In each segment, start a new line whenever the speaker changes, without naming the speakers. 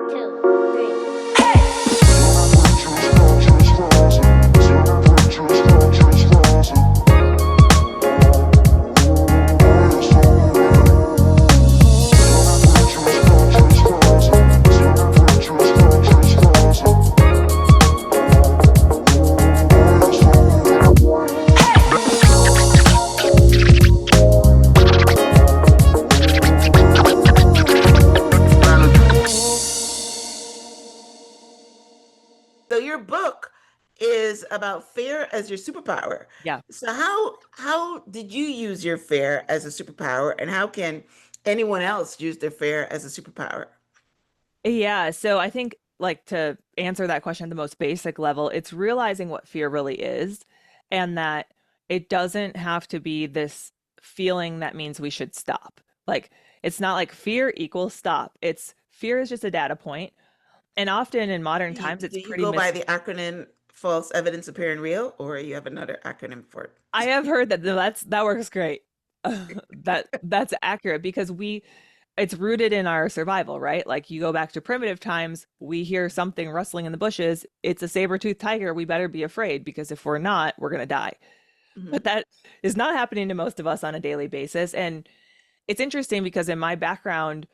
two, three.
So your book is about fear as your superpower.
Yeah.
So how did you use your fear as a superpower, and how can anyone else use their fear as a superpower?
Yeah. So I think, like, to answer that question at the most basic level, it's realizing what fear really is and that it doesn't have to be this feeling that means we should stop. Like, it's not like fear equals stop. It's fear is just a data point. And often in modern times, it's
Do you
pretty
go by the acronym false evidence appearing real, or you have another acronym for
I
it?
have heard that that works great. That's accurate because it's rooted in our survival, right? Like you go back to primitive times, we hear something rustling in the bushes, it's a saber-toothed tiger, we better be afraid because if we're not, we're going to die. But
Mhm.
that is not happening to most of us on a daily basis. And it's interesting because in my background,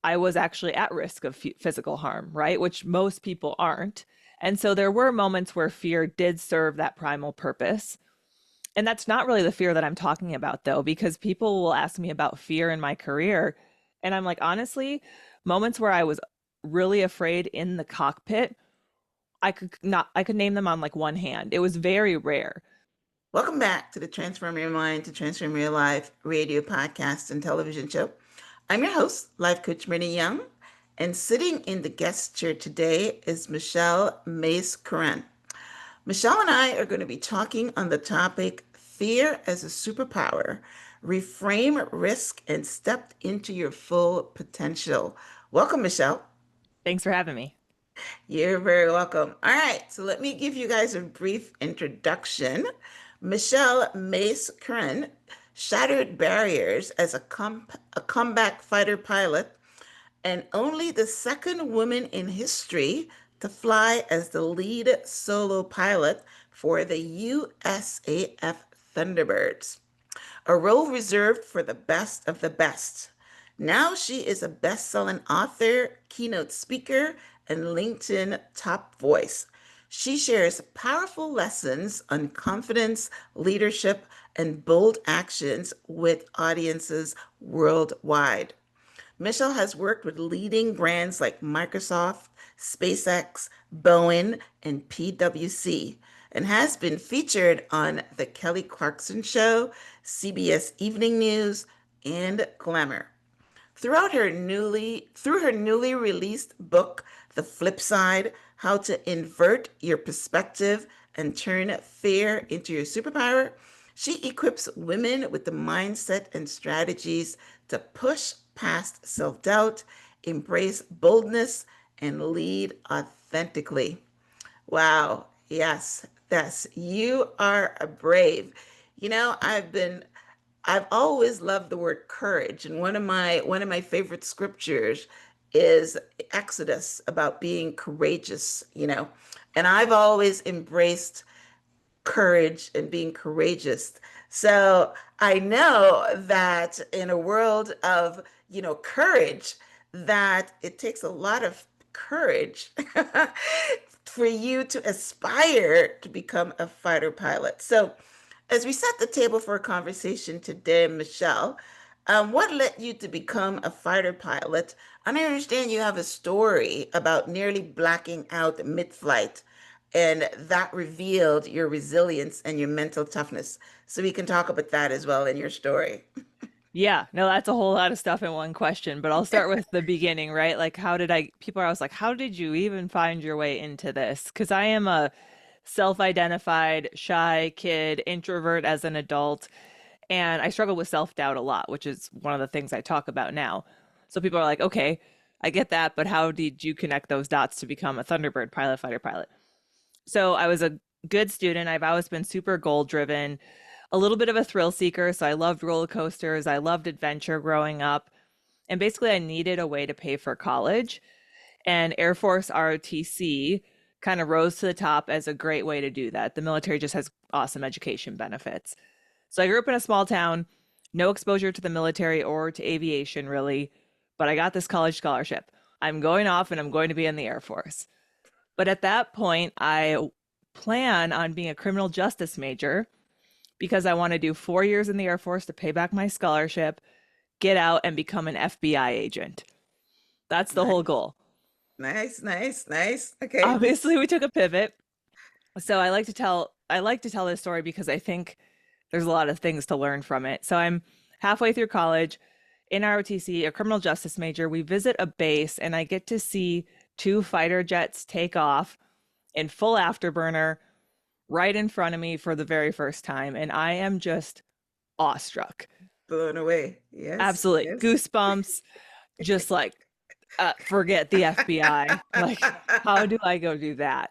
I was actually at risk of physical harm, right? Which most people aren't. And so there were moments where fear did serve that primal purpose. And that's not really the fear that I'm talking about, though, because people will ask me about fear in my career. And I'm like, honestly, moments where I was really afraid in the cockpit, I could name them on like one hand. It was very rare.
Welcome back to the Transform Your Mind to Transform Your Life radio podcast and television show. I'm your host, Life Coach Myrna Young, and sitting in the guest chair today is Michelle Mace Curran. Michelle and I are going to be talking on the topic Fear as a Superpower. Reframe risk and step into your full potential. Welcome, Michelle.
Thanks for having me.
You're very welcome. All right, so let me give you guys a brief introduction. Michelle Mace Curran shattered barriers as a comeback fighter pilot and only the second woman in history to fly as the lead solo pilot for the USAF Thunderbirds, a role reserved for the best of the best. Now she is a best-selling author, keynote speaker, and LinkedIn top voice. She shares powerful lessons on confidence, leadership, and bold actions with audiences worldwide. Michelle has worked with leading brands like Microsoft, SpaceX, Boeing, and PwC, and has been featured on The Kelly Clarkson Show, CBS Evening News, and Glamour. Through her newly released book, The Flip Side: How to Invert Your Perspective and Turn Fear into Your Superpower, she equips women with the mindset and strategies to push past self-doubt, embrace boldness, and lead authentically. Wow. Yes. Yes. You are a brave. I've always loved the word courage, and one of my favorite scriptures is Exodus about being courageous. And I've always embraced courage and being courageous. So I know that in a world of courage, that it takes a lot of courage for you to aspire to become a fighter pilot. So as we set the table for a conversation today, Michelle, what led you to become a fighter pilot? And I understand you have a story about nearly blacking out mid-flight, and that revealed your resilience and your mental toughness. So we can talk about that as well in your story.
Yeah, no, that's a whole lot of stuff in one question, but I'll start with the beginning, right? Like, people are always like, how did you even find your way into this? Because I am a self-identified shy kid, introvert as an adult, and I struggle with self-doubt a lot, which is one of the things I talk about now. So people are like, okay, I get that, but how did you connect those dots to become a Thunderbird pilot, fighter pilot? So I was a good student. I've always been super goal driven, a little bit of a thrill seeker. So I loved roller coasters. I loved adventure growing up. And basically, I needed a way to pay for college. And Air Force ROTC kind of rose to the top as a great way to do that. The military just has awesome education benefits. So I grew up in a small town, no exposure to the military or to aviation really, but I got this college scholarship. I'm going off and I'm going to be in the Air Force. But at that point, I plan on being a criminal justice major because I want to do 4 years in the Air Force to pay back my scholarship, get out, and become an FBI agent. That's the whole
Nice,
goal.
nice, nice, nice. Okay.
Obviously, we took a pivot. So I like to tell this story because I think there's a lot of things to learn from it. So I'm halfway through college in ROTC, a criminal justice major. We visit a base and I get to see two fighter jets take off in full afterburner right in front of me for the very first time. And I am just awestruck.
Blown away. Yes,
Absolutely.
yes.
Goosebumps, just like, forget the FBI. Like, how do I go do that?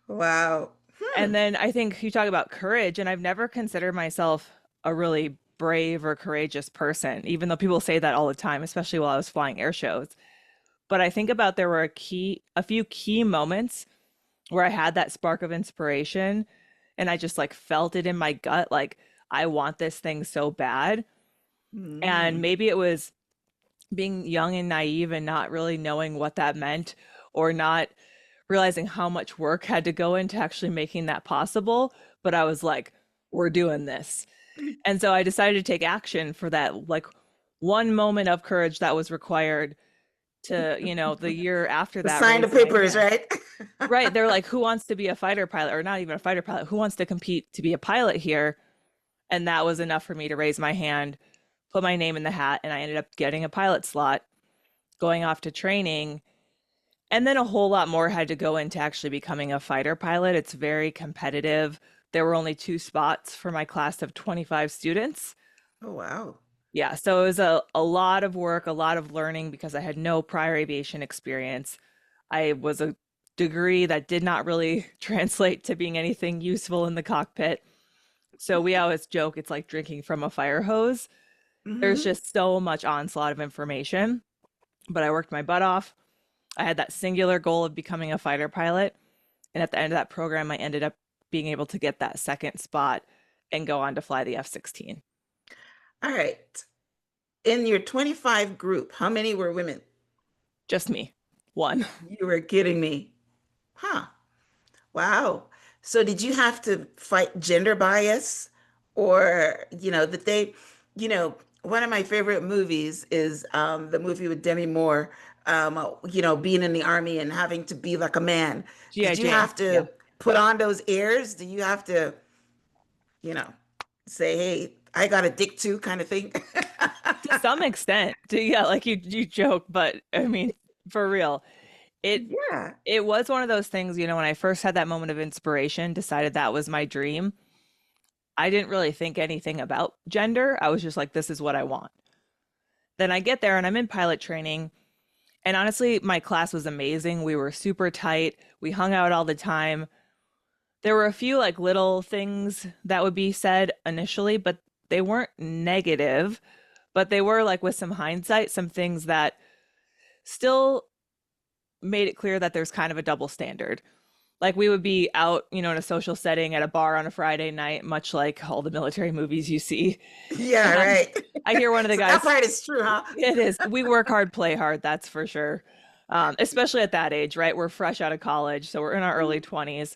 Wow.
And then I think you talk about courage, and I've never considered myself a really brave or courageous person, even though people say that all the time, especially while I was flying air shows. But I think about there were a few key moments where I had that spark of inspiration and I just like felt it in my gut, like I want this thing so bad. And
Mm.
maybe it was being young and naive and not really knowing what that meant or not realizing how much work had to go into actually making that possible. But I was like, we're doing this. And so I decided to take action for that, like one moment of courage that was required to, the year after
To
that,
sign the
raise my
papers,
hand.
right?
Right. They're like, who wants to be a fighter pilot or not even a fighter pilot? Who wants to compete to be a pilot here? And that was enough for me to raise my hand, put my name in the hat, and I ended up getting a pilot slot, going off to training. And then a whole lot more had to go into actually becoming a fighter pilot. It's very competitive. There were only two spots for my class of 25 students.
Oh, wow.
Yeah, so it was a lot of work, a lot of learning because I had no prior aviation experience. I was a degree that did not really translate to being anything useful in the cockpit. So we always joke it's like drinking from a fire hose. There's
Hmm.
just so much onslaught of information, but I worked my butt off. I had that singular goal of becoming a fighter pilot. And at the end of that program, I ended up being able to get that second spot and go on to fly the F-16.
All right. In your 25 group, how many were women?
Just me, one.
You were kidding me. Huh. Wow. So did you have to fight gender bias or, that one of my favorite movies is the movie with Demi Moore, being in the army and having to be like a man.
G.I.
Did you
Jane.
have
Yeah.
to put on those airs? Do you have to, you know, say, hey, I got a dick too kind of thing?
To some extent. Yeah, like you joke, but I mean, for real. It
Yeah.
it was one of those things, when I first had that moment of inspiration, decided that was my dream. I didn't really think anything about gender. I was just like, this is what I want. Then I get there and I'm in pilot training. And honestly, my class was amazing. We were super tight. We hung out all the time. There were a few like little things that would be said initially, but they weren't negative, but they were like with some hindsight, some things that still made it clear that there's kind of a double standard. Like we would be out, in a social setting at a bar on a Friday night, much like all the military movies you see.
Yeah,
And
right.
I hear one of the
So that
guys,
part is true, huh?
it is, we work hard, play hard, that's for sure. Especially at that age, right? We're fresh out of college, so we're in our early 20s.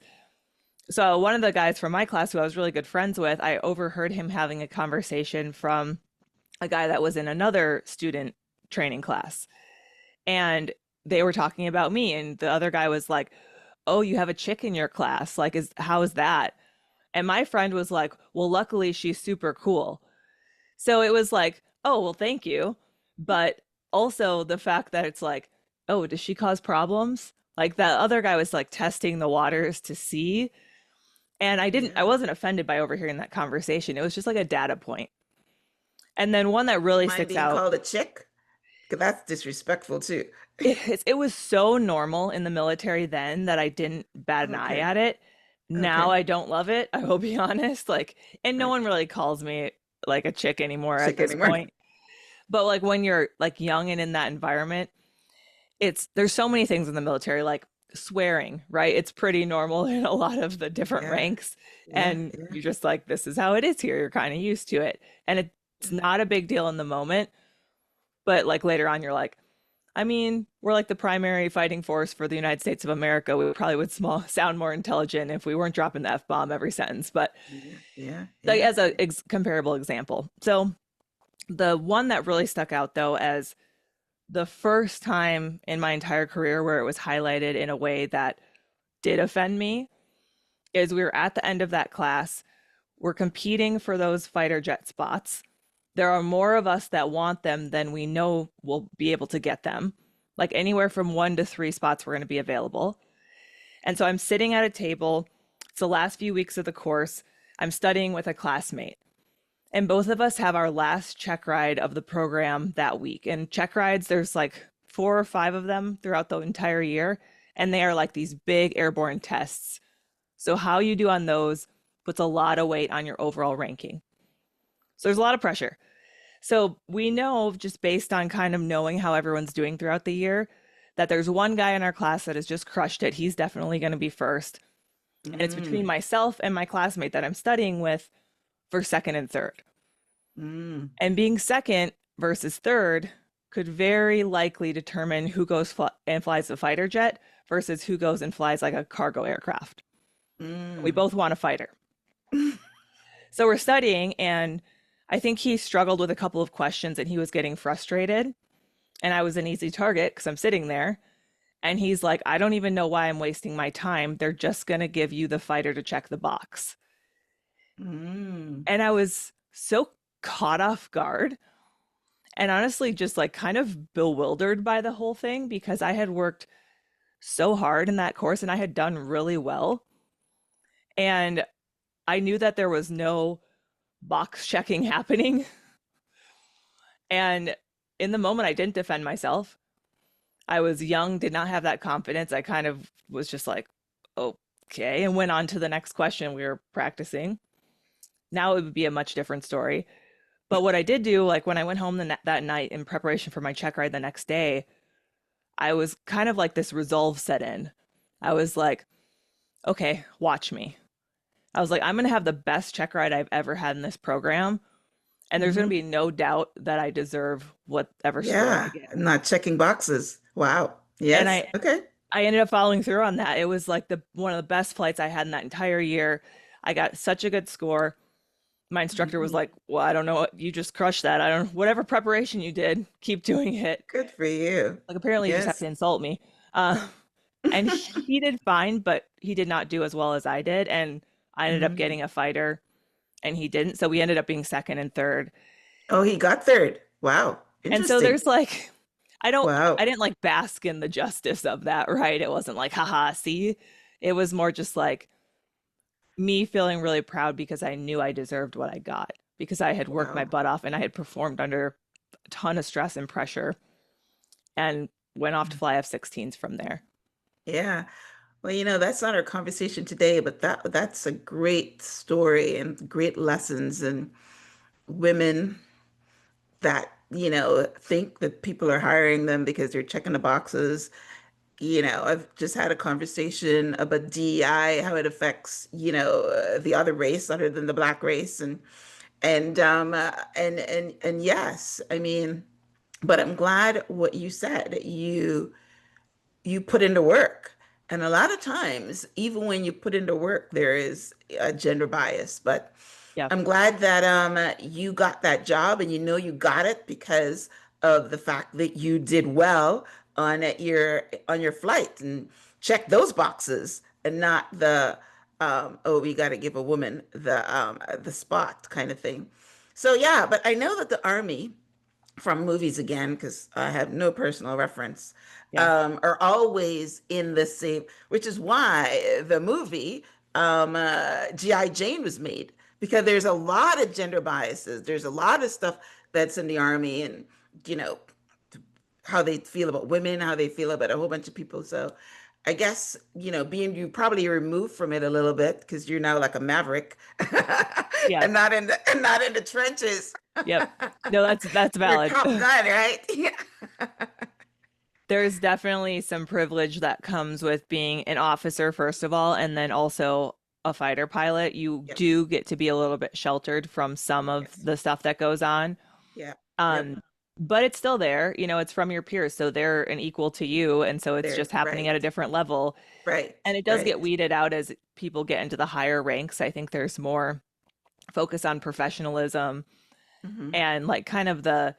So one of the guys from my class who I was really good friends with, I overheard him having a conversation from a guy that was in another student training class. And they were talking about me, and the other guy was like, "Oh, you have a chick in your class. Like, how is that?" And my friend was like, "Well, luckily she's super cool." So it was like, "Oh, well, thank you." But also the fact that it's like, "Oh, does she cause problems?" Like that other guy was like testing the waters to see. And I
Yeah.
wasn't offended by overhearing that conversation. It was just like a data point. And then one that
You
really
mind
sticks
being
out,
called a chick? Because that's disrespectful too.
it was so normal in the military then that I didn't bat an eye
Okay.
at it. Now
Okay.
I don't love it, I will be honest. Like, and no one
Okay.
really calls me like a chick anymore at
Chick
this
anymore.
point. But like when you're like young and in that environment, there's so many things in the military, like swearing, right? It's pretty normal in a lot of the different
Yeah,
ranks.
yeah,
And
yeah.
you're just like, this is how it is here. You're kind of used to it. And it's not a big deal in the moment, but like later on, you're like, I mean, we're like the primary fighting force for the United States of America. We probably would sound more intelligent if we weren't dropping the F-bomb every sentence. But
Yeah, yeah,
like
yeah.
as a comparable example. So the one that really stuck out though as the first time in my entire career where it was highlighted in a way that did offend me is we were at the end of that class. We're competing for those fighter jet spots. There are more of us that want them than we know will be able to get them. Like anywhere from 1 to 3 spots were going to be available. And so I'm sitting at a table. It's the last few weeks of the course. I'm studying with a classmate. And both of us have our last check ride of the program that week. And check rides, there's like 4 or 5 of them throughout the entire year. And they are like these big airborne tests. So, how you do on those puts a lot of weight on your overall ranking. So, there's a lot of pressure. So, we know just based on kind of knowing how everyone's doing throughout the year that there's one guy in our class that has just crushed it. He's definitely going to be first. And it's between
Mm,
myself and my classmate that I'm studying with for second and third.
mm,
And being second versus third could very likely determine who goes and flies the fighter jet versus who goes and flies like a cargo aircraft. We
mm.
both want a fighter. So we're studying, and I think he struggled with a couple of questions and he was getting frustrated. And I was an easy target because I'm sitting there. And he's like, I don't even know why I'm wasting my time. They're just going to give you the fighter to check the box.
Mm.
And I was so caught off guard and honestly just like kind of bewildered by the whole thing because I had worked so hard in that course and I had done really well. And I knew that there was no box checking happening. And in the moment, I didn't defend myself. I was young, did not have that confidence. I kind of was just like, okay, and went on to the next question we were practicing. Now it would be a much different story. But what I did do, like when I went home that night in preparation for my check ride the next day, I was kind of like this resolve set in. I was like, okay, watch me. I was like, I'm going to have the best check ride I've ever had in this program. And there's going to
Hmm.
be no doubt that I deserve whatever score I
Yeah,
get.
not checking boxes. Wow.
And
Yes. Okay.
I ended up following through on that. It was like the one of the best flights I had in that entire year. I got such a good score. My instructor was
Mm.
like, "Well, I don't know, you just crushed that. I don't whatever preparation you did, keep doing it."
Good for you.
Like apparently you just have
Yes.
to insult me. Uh, and he did fine, but he did not do as well as I did. And I ended up
Mm.
getting a fighter and he didn't. So we ended up being second and third.
Oh, he got third. Wow.
And so
Interesting.
there's like, I
Wow.
didn't like bask in the justice of that, right? It wasn't like, haha, see? It was more just like me feeling really proud because I knew I deserved what I got because I had worked my
Wow.
butt off and I had performed under a ton of stress and pressure and went off to fly F-16s from there.
Yeah. Well, that's not our conversation today, but that's a great story and great lessons and women that, think that people are hiring them because they're checking the boxes. I've just had a conversation about DEI, how it affects, the other race other than the black race and yes, I mean, but I'm glad what you said. You put into work. And a lot of times, even when you put into work, there is a gender bias. But
Yeah.
I'm glad that you got that job and you got it because of the fact that you did well on your flight and check those boxes and not the oh, we got to give a woman the spot kind of thing. So yeah, but I know that the Army from movies again, because I have no personal reference,
Yeah.
are always in the same, which is why the movie G.I. Jane was made, because there's a lot of gender biases. There's a lot of stuff that's in the Army and, you know, how they feel about women, how they feel about a whole bunch of people. So I guess, being you probably removed from it a little bit because you're now like a maverick
Yeah.
and not in the trenches.
Yep. No, that's
You're
valid.
Top Gun, right? Yeah.
There's definitely some privilege that comes with being an officer, first of all, and then also a fighter pilot. You
Yep.
do get to be a little bit sheltered from some of
Yes.
the stuff that goes on.
Yeah. Yep.
Um, but it's still there, it's from your peers, so they're an equal to you, and so it's
There.
just happening
Right.
at a different level.
Right.
And it does get
Right.
weeded out as people get into the higher ranks. I think there's more focus on professionalism
Hmm.
and like kind of the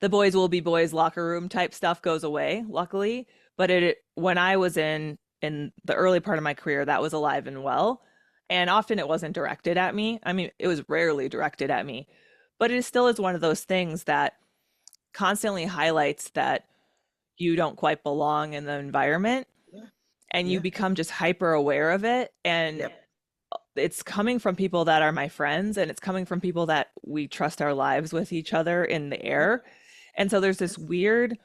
boys will be boys locker room type stuff goes away, luckily. But it when I was in the early part of my career, that was alive and well. And often it wasn't directed at me. I mean, it was rarely directed at me, but it still is one of those things that constantly highlights that you don't quite belong in the environment
Yeah.
and you
Yeah.
become just hyper aware of it. And
Yep.
it's coming from people that are my friends and it's coming from people that we trust our lives with each other in the
Yep.
air. And so there's this
Yes.
weird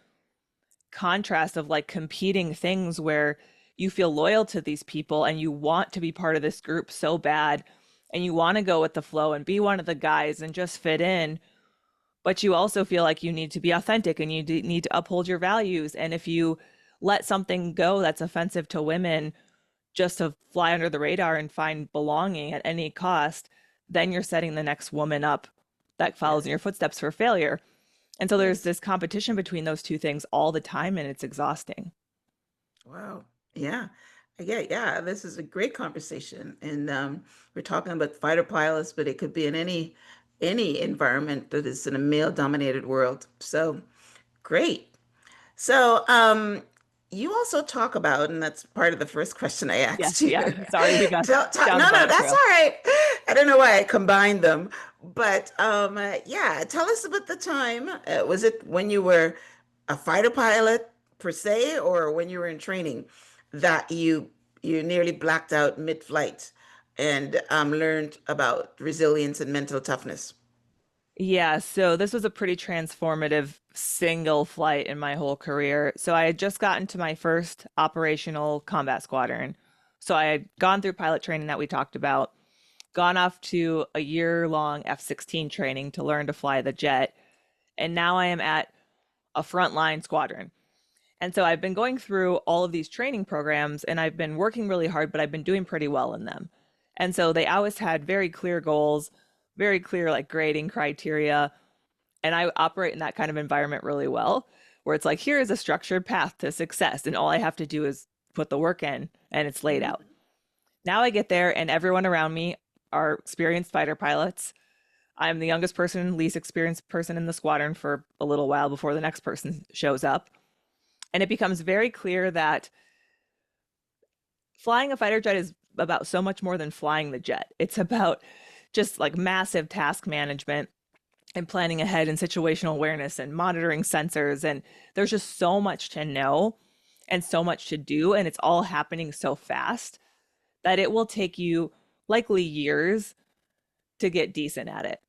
contrast of like competing things where you feel loyal to these people and you want to be part of this group so bad and you want to go with the flow and be one of the guys and just fit in, but you also feel like you need to be authentic and you need to uphold your values. And if you let something go that's offensive to women just to fly under the radar and find belonging at any cost, then you're setting the next woman up that follows in
Yes.
your footsteps for failure. And so there's
Yes.
this competition between those two things all the time, and it's exhausting.
Wow. Yeah. Yeah. Yeah. This is a great conversation. And we're talking about fighter pilots, but it could be in any environment that is in a male-dominated world. So great. So, you also talk about, and that's part of the first question I
Yes,
asked you.
yeah. Sorry, we got down a
No, no,
bunch
that's
trail.
all right. I don't know why I combined them, but yeah, tell us about the time. Was it when you were a fighter pilot per se, or when you were in training that you nearly blacked out mid-flight and learned about resilience and mental toughness?
Yeah, so this was a pretty transformative single flight in my whole career. So I had just gotten to my first operational combat squadron. So I had gone through pilot training that we talked about, gone off to a year-long F-16 training to learn to fly the jet, and now I am at a frontline squadron. And so I've been going through all of these training programs and I've been working really hard, but I've been doing pretty well in them. And so they always had very clear goals, very clear like grading criteria. And I operate in that kind of environment really well, where it's like, here is a structured path to success. And all I have to do is put the work in and it's laid
Mhm.
out. Now I get there and everyone around me are experienced fighter pilots. I'm the youngest person, least experienced person in the squadron for a little while before the next person shows up. And it becomes very clear that flying a fighter jet is about so much more than flying the jet. It's about just like massive task management and planning ahead and situational awareness and monitoring sensors. And there's just so much to know and so much to do. And it's all happening so fast that it will take you likely years to get decent at it.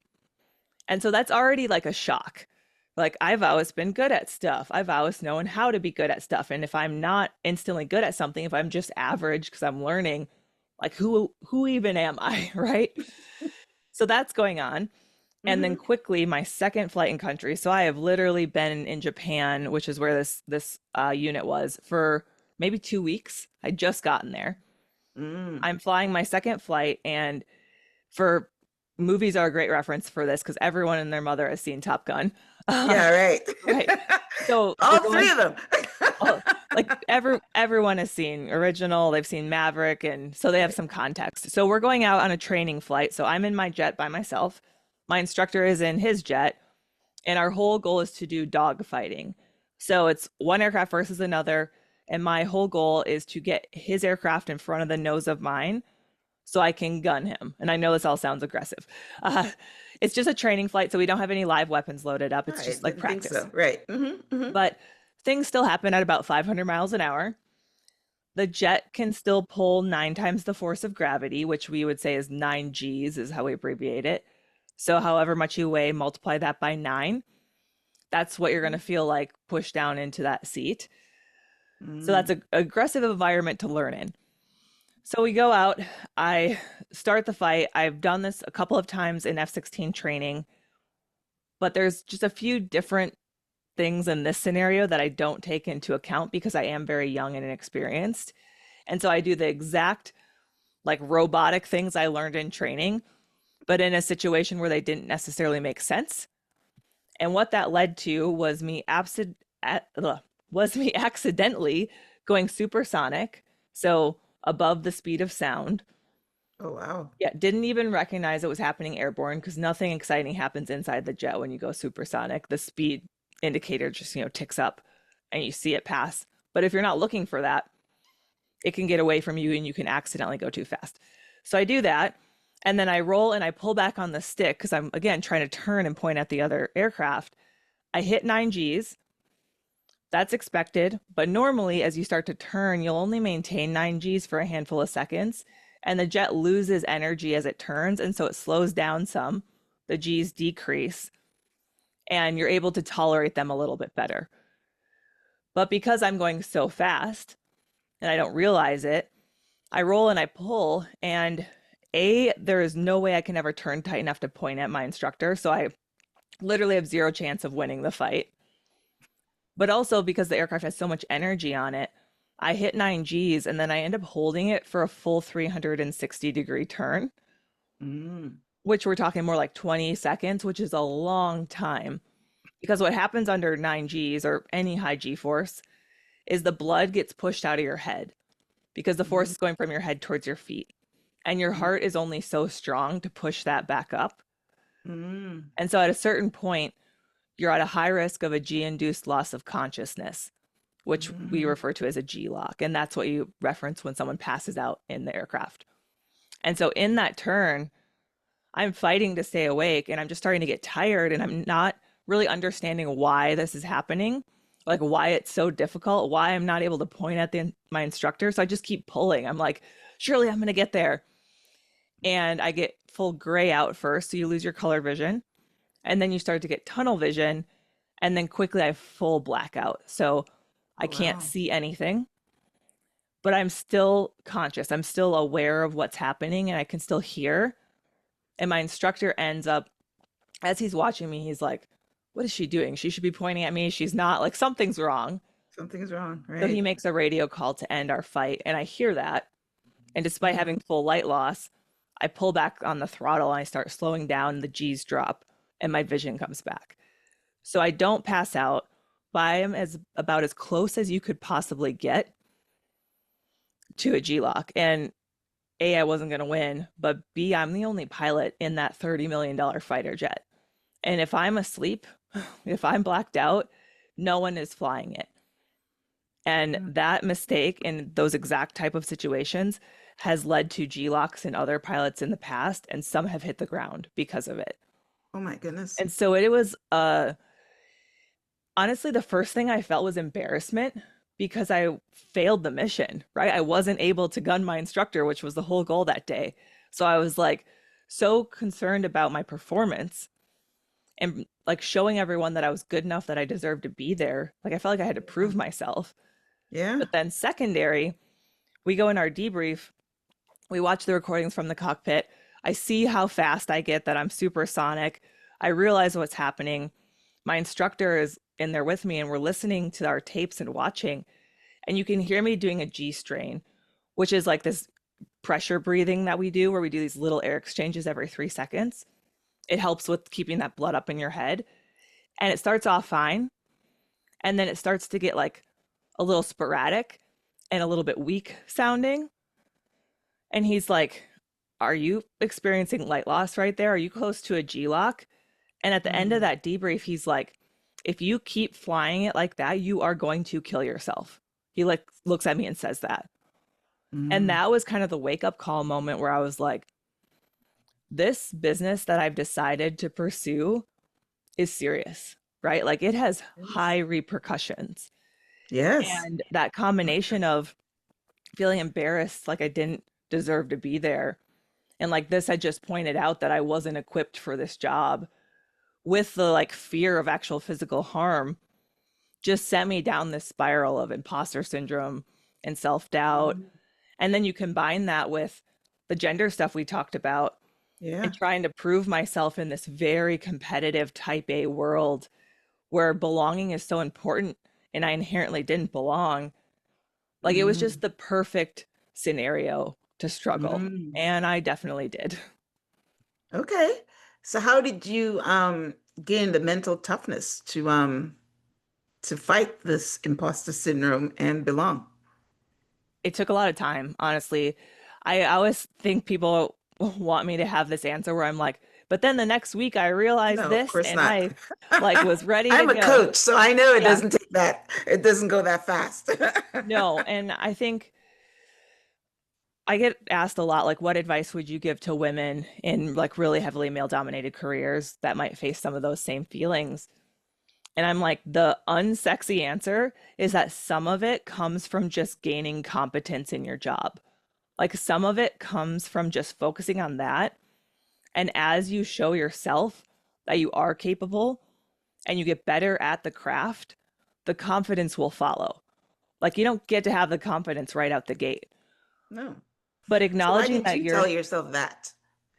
And so that's already like a shock. Like I've always been good at stuff. I've always known how to be good at stuff. And if I'm not instantly good at something, if I'm just average because I'm learning, like who even am I, right? So that's going on. And then
Mhm.
quickly my second flight in country. So I have literally been in Japan, which is where this unit was for maybe 2 weeks. I just gotten there.
Mm.
I'm flying my second flight and for movies are a great reference for this because everyone and their mother has seen Top Gun.
Yeah, right.
Right. So we're
All three
going
of them.
oh, like everyone has seen original, they've seen Maverick, and so they have
Right.
some context. So we're going out on a training flight. So I'm in my jet by myself. My instructor is in his jet, and our whole goal is to do dog fighting. So it's one aircraft versus another, and my whole goal is to get his aircraft in front of the nose of mine so I can gun him. And I know this all sounds aggressive. Uh, it's just a training flight, so we don't have any live weapons loaded up. It's
I
just like
didn't think
practice.
so. Right. Hmm.
But things still happen at about 500 miles an hour. The jet can still pull 9 times the force of gravity, which we would say is 9 Gs, is how we abbreviate it. So, however much you weigh, multiply that by 9. That's what you're going to feel like pushed down into that seat. So, that's
Mm.
an aggressive environment to learn in. So, we go out. I start the fight. I've done this a couple of times in F-16 training, but there's just a few different things in this scenario that I don't take into account because I am very young and inexperienced. And so I do the exact like robotic things I learned in training, but in a situation where they didn't necessarily make sense. And what that led to was was me accidentally going supersonic, so above the speed of sound.
Oh, wow.
Yeah, didn't even recognize it was happening airborne because nothing exciting happens inside the jet when you go supersonic. The speed indicator just, ticks up and you see it pass. But if you're not looking for that, it can get away from you and you can accidentally go too fast. So I do that. And then I roll and I pull back on the stick because I'm, again, trying to turn and point at the other aircraft. I hit 9Gs. That's expected. But normally, as you start to turn, you'll only maintain 9Gs for a handful of seconds. And the jet loses energy as it turns. And so it slows down some. The Gs decrease. And you're able to tolerate them a little bit better. But because I'm going so fast and I don't realize it, I roll and I pull, and there is no way I can ever turn tight enough to point at my instructor. So I literally have zero chance of winning the fight. But also because the aircraft has so much energy on it, I hit 9Gs and then I end up holding it for a full 360-degree turn, which we're talking more like 20 seconds, which is a long time. Because what happens under 9Gs or any high G force is the blood gets pushed out of your head because the force is going from your head towards your feet. And your heart is only so strong to push that back up. And so at a certain point, you're at a high risk of a G-induced loss of consciousness, which we refer to as a G-lock. And that's what you reference when someone passes out in the aircraft. And so in that turn, I'm fighting to stay awake and I'm just starting to get tired and I'm not really understanding why this is happening, like why it's so difficult, why I'm not able to point at my instructor. So I just keep pulling. I'm like, surely I'm going to get there. And I get full gray out first. So you lose your color vision. And then you start to get tunnel vision. And then quickly I have full blackout. So I can't see anything, but I'm still conscious. I'm still aware of what's happening and I can still hear. And my instructor ends up, as he's watching me, he's like, what is she doing? She should be pointing at me. She's not, like, something's wrong.
Something's wrong, right?
So he makes a radio call to end our fight. And I hear that. And despite having full light loss, I pull back on the throttle and I start slowing down. The G's drop and my vision comes back. So I don't pass out, but I am about as close as you could possibly get to a G-lock. And A, I wasn't going to win, but B, I'm the only pilot in that $30 million fighter jet. And if I'm asleep, if I'm blacked out, no one is flying it. And that mistake in those exact type of situations has led to G-locks in other pilots in the past, and some have hit the ground because of it.
Oh my goodness.
And so it was, honestly, the first thing I felt was embarrassment because I failed the mission, right? I wasn't able to gun my instructor, which was the whole goal that day. So I was like so concerned about my performance and like showing everyone that I was good enough that I deserved to be there. Like I felt like I had to prove myself.
Yeah.
But then secondary, we go in our debrief, we watch the recordings from the cockpit. I see how fast I get, that I'm supersonic. I realize what's happening. My instructor is in there with me and we're listening to our tapes and watching. And you can hear me doing a G strain, which is like this pressure breathing that we do where we do these little air exchanges every 3 seconds. It helps with keeping that blood up in your head. And it starts off fine. And then it starts to get like a little sporadic and a little bit weak sounding. And he's like, are you experiencing light loss right there? Are you close to a G-lock? And at the end of that debrief, he's like, if you keep flying it like that, you are going to kill yourself. He like looks at me and says that. And that was kind of the wake up call moment where I was like, this business that I've decided to pursue is serious, right? Like it has high repercussions.
Yes.
And that combination of feeling embarrassed, like I didn't deserve to be there. And like this, I just pointed out that I wasn't equipped for this job, with the like fear of actual physical harm, just sent me down this spiral of imposter syndrome and self-doubt. And then you combine that with the gender stuff we talked about, and trying to prove myself in this very competitive type A world where belonging is so important and I inherently didn't belong. Like it was just
Mm,
the perfect scenario to struggle.
mm.
And I definitely did.
Okay. So how did you gain the mental toughness to fight this imposter syndrome and belong?
It took a lot of time, honestly. I always think people want me to have this answer where I'm like, but then the next week I realized
No, of
this
course
and
not.
I like was ready to
I'm a
go.
coach, so I know it
Yeah,
doesn't take that. It doesn't go that fast.
no. And I think I get asked a lot, like, what advice would you give to women in like really heavily male dominated careers that might face some of those same feelings? And I'm like, the unsexy answer is that some of it comes from just gaining competence in your job. Like some of it comes from just focusing on that. And as you show yourself that you are capable and you get better at the craft, the confidence will follow. Like you don't get to have the confidence right out the gate,
No.
but
So why
acknowledging
didn't
that
you tell
you're,
yourself that?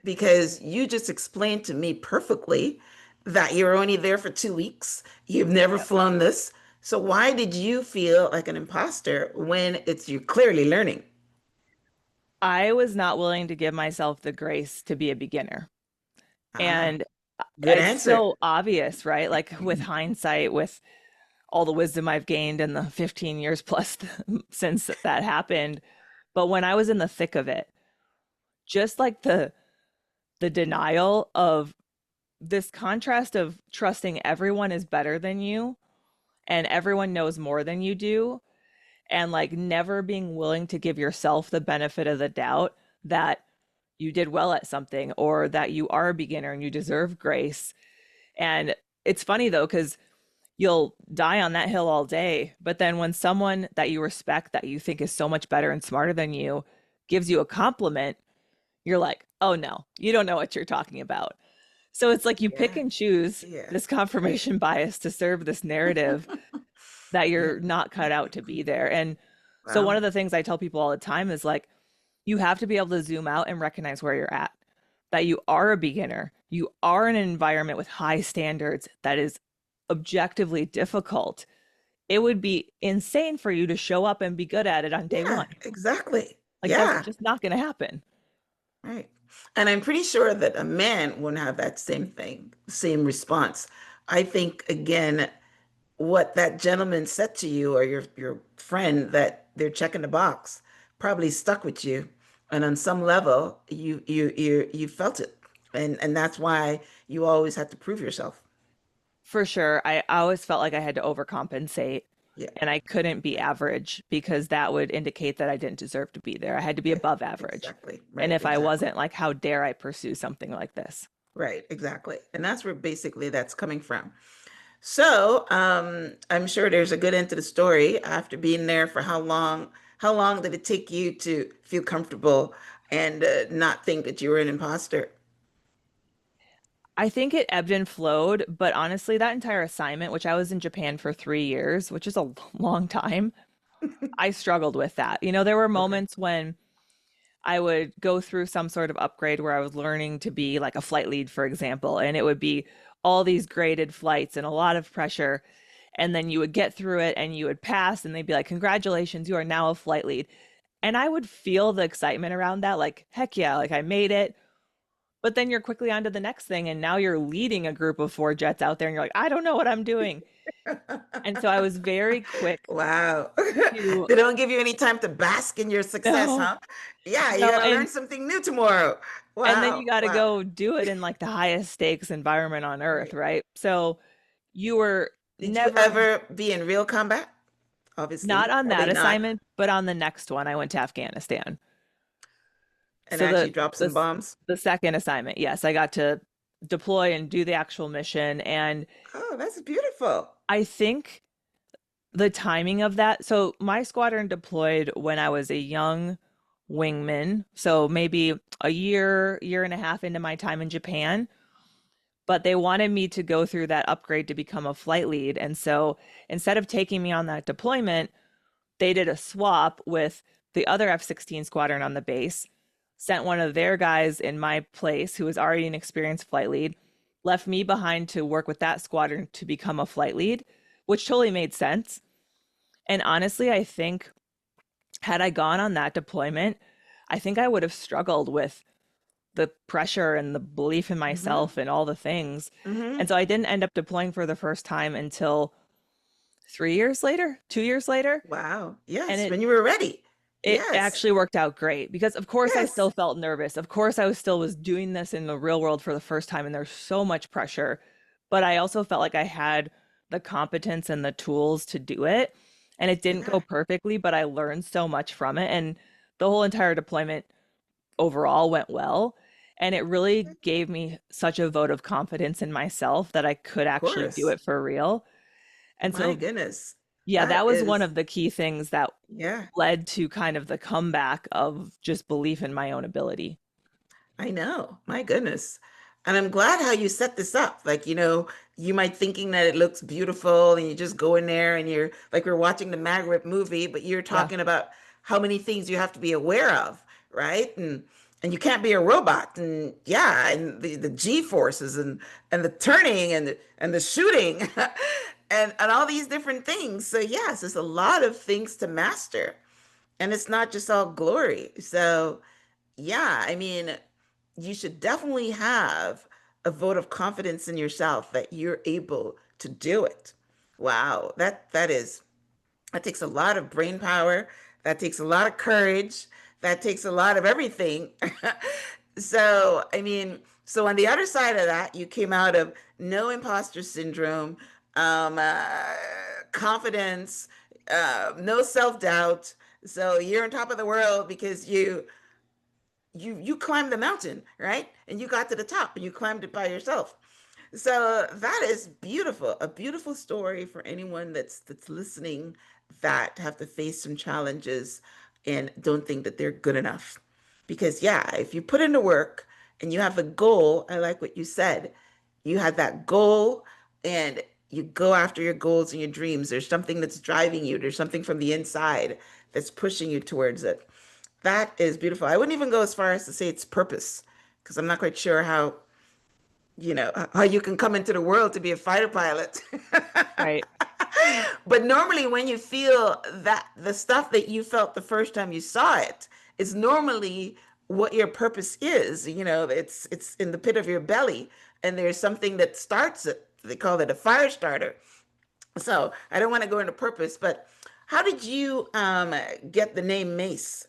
Because you just explained to me perfectly that you're only there for 2 weeks. You've never
yep.
flown this. So why did you feel like an imposter when it's you're clearly learning?
I was not willing to give myself the grace to be a beginner.
Ah,
And
good
it's
answer.
so obvious, right? Like with hindsight, with all the wisdom I've gained in the 15 years plus since that happened. But when I was in the thick of it, just like the denial of this contrast of trusting everyone is better than you and everyone knows more than you do, and like never being willing to give yourself the benefit of the doubt that you did well at something or that you are a beginner and you deserve grace. And it's funny though, because you'll die on that hill all day. But then when someone that you respect, that you think is so much better and smarter than you, gives you a compliment, you're like, oh no, you don't know what you're talking about. So it's like you pick
Yeah,
and choose
yeah,
this
right.
confirmation bias to serve this narrative that
Yeah.
you're not cut out to be there. And so one
Wow.
of the things I tell people all the time is like, you have to be able to zoom out and recognize where you're at, that you are a beginner. You are in an environment with high standards that is objectively difficult. It would be insane for you to show up and be good at it on day
Yeah,
one.
exactly.
Like that's
Yeah,
just not going to happen.
right. And I'm pretty sure that a man wouldn't have that same thing, same response. I think again, what that gentleman said to you or your friend that they're checking the box probably stuck with you. And on some level, you felt it. And that's why you always have to prove yourself.
For sure. I always felt like I had to overcompensate
Yeah,
and I couldn't be average because that would indicate that I didn't deserve to be there. I had to be
yeah,
above average.
exactly.
And
Right,
if I
exactly.
wasn't, like, how dare I pursue something like this?
Right, exactly. And that's where basically that's coming from. So, I'm sure there's a good end to the story after being there for how long? How long did it take you to feel comfortable and not think that you were an imposter?
I think it ebbed and flowed, but honestly, that entire assignment, which I was in Japan for 3 years, which is a long time, I struggled with that. There were
Okay.
moments when I would go through some sort of upgrade where I was learning to be like a flight lead, for example, and it would be all these graded flights and a lot of pressure. And then you would get through it and you would pass, and they'd be like, congratulations, you are now a flight lead. And I would feel the excitement around that, like, heck yeah, like I made it. But then you're quickly on to the next thing, and now you're leading a group of four jets out there, and you're like, I don't know what I'm doing. And so I was very quick
Wow.
to
They don't give you any time to bask in your success,
no,
huh? Yeah, you
no,
got to learn
and
something new tomorrow.
then you
Wow.
got to
Wow.
go do it in like the highest stakes environment on earth,
Right.
right? So you were
Did you
never
ever be in real combat?
not
Obviously,
on that
probably not.
assignment, but on the next one, I went to Afghanistan.
And
So
actually drop some
the
bombs.
the second assignment, yes, I got to deploy and do the actual mission, and
Oh, that's beautiful.
I think the timing of that. So my squadron deployed when I was a young wingman, so maybe a year and a half into my time in Japan. But they wanted me to go through that upgrade to become a flight lead. And so instead of taking me on that deployment, they did a swap with the other F-16 squadron on the base, sent one of their guys in my place who was already an experienced flight lead. left me behind to work with that squadron to become a flight lead, which totally made sense. And honestly, I think had I gone on that deployment, I think I would have struggled with the pressure and the belief in
Mm-hmm.
myself and all the things.
Mm-hmm.
And so I didn't end up deploying for the first time until 3 years later, 2 years later.
Wow.
And
Yes,
it
when you were ready.
it
Yes.
actually worked out great because of course I
Yes.
still felt nervous. Of course I was still was doing this in the real world for the first time and there's so much pressure. But I also felt like I had the competence and the tools to do it. And it didn't go
Yeah.
perfectly, but I learned so much from it. And the whole entire deployment overall went well. And it really gave me such a vote of confidence in myself that I could
Of
actually do
course.
it for real. And
My
so,
goodness.
yeah,
That
that was one
is,
of the key things that
yeah.
led to kind of the comeback of just belief in my own ability.
I know. My goodness. And I'm glad how you set this up. Like, you might thinking that it looks beautiful and you just go in there and you're like we're watching the Magritte movie, but you're
Yeah,
talking about how many things you have to be aware of, right? And you can't be a robot. And yeah, and the G forces and the turning and the shooting and all these different things. So yes, there's a lot of things to master. And it's not just all glory. So yeah, I mean, you should definitely have a vote of confidence in yourself that you're able to do it. Wow, that takes a lot of brain power. That takes a lot of courage. That takes a lot of everything. So, I mean, so on the other side of that, you came out of no imposter syndrome, um, uh, confidence, no self-doubt. So you're on top of the world because you climbed the mountain, right? And you got to the top and you climbed it by yourself. So that is beautiful, a beautiful story for anyone that's listening that have to face some challenges and don't think that they're good enough. Because yeah, if you put in the work and you have a goal, I like what you said. You had that goal and you go after your goals and your dreams. There's something that's driving you. There's something from the inside that's pushing you towards it. That is beautiful. I wouldn't even go as far as to say it's purpose, because I'm not quite sure how you can come into the world to be a fighter pilot.
right.
But normally when you feel that the stuff that you felt the first time you saw it is normally what your purpose is. It's in the pit of your belly and there's something that starts it. They call it a fire starter. So I don't want to go into purpose, but how did you get the name Mace?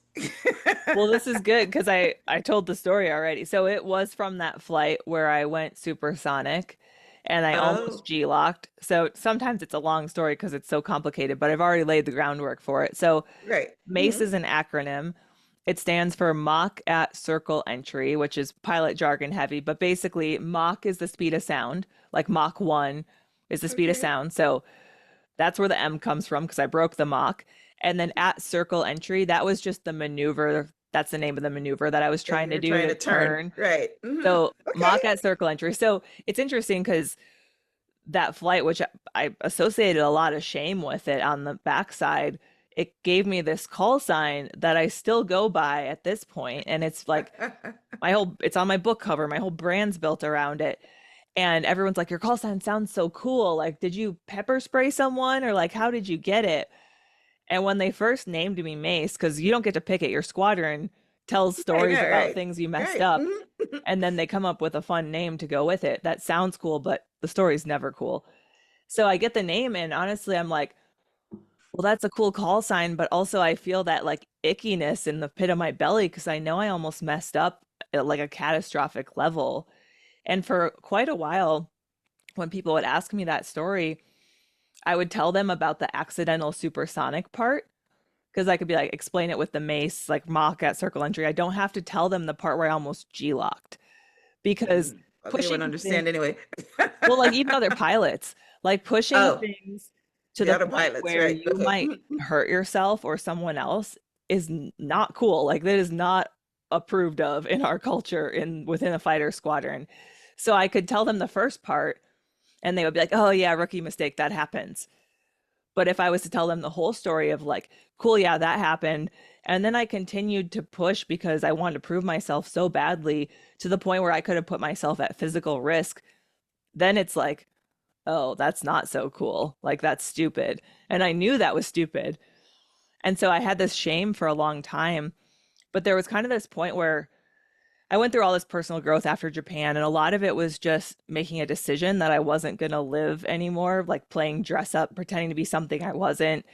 Well, this is good because I told the story already. So it was from that flight where I went supersonic and I almost
Oh,
G-locked. So sometimes it's a long story because it's so complicated, but I've already laid the groundwork for it. So
right.
MACE is an acronym. It stands for Mach at Circle Entry, which is pilot jargon heavy, but basically Mach is the speed of sound, like Mach 1 is the speed of
Okay.
sound. So that's where the M comes from because I broke the Mach. And then at Circle Entry, that was just the maneuver. That's the name of the maneuver that I was
That
trying to
you're
do
trying
to
to turn.
turn.
Right.
So
Okay.
Mach at Circle Entry. So it's interesting because that flight, which I associated a lot of shame with it on the backside, it gave me this call sign that I still go by at this point. And it's like it's on my book cover, my whole brand's built around it. And everyone's like, your call sign sounds so cool. Like, did you pepper spray someone or like, how did you get it? And when they first named me Mace, because you don't get to pick it, your squadron tells
I
stories
know,
about
right.
things you messed
Right.
up and then they come up with a fun name to go with it. That sounds cool, but the story's never cool. So I get the name, and honestly, I'm like, well, that's a cool call sign, but also I feel that like ickiness in the pit of my belly because I know I almost messed up at like a catastrophic level. And for quite a while, when people would ask me that story, I would tell them about the accidental supersonic part because I could be like, explain it with the mace, like Mach at circle entry. I don't have to tell them the part where I almost G locked because
Well, they
pushing
wouldn't
things,
understand anyway.
well, like even other pilots, like pushing
Oh,
things to
the
the
other
point
pilots,
where
right.
you
Okay.
might hurt yourself or someone else is not cool. Like that is not approved of in our culture in within a fighter squadron. So I could tell them the first part and they would be like, "Oh yeah, rookie mistake, that happens." But if I was to tell them the whole story of like, "Cool, yeah, that happened." And then I continued to push because I wanted to prove myself so badly to the point where I could have put myself at physical risk then it's like, oh, that's not so cool. Like that's stupid. And I knew that was stupid. And so I had this shame for a long time. But there was kind of this point where I went through all this personal growth after Japan, and a lot of it was just making a decision that I wasn't going to live anymore, like playing dress up, pretending to be something I wasn't,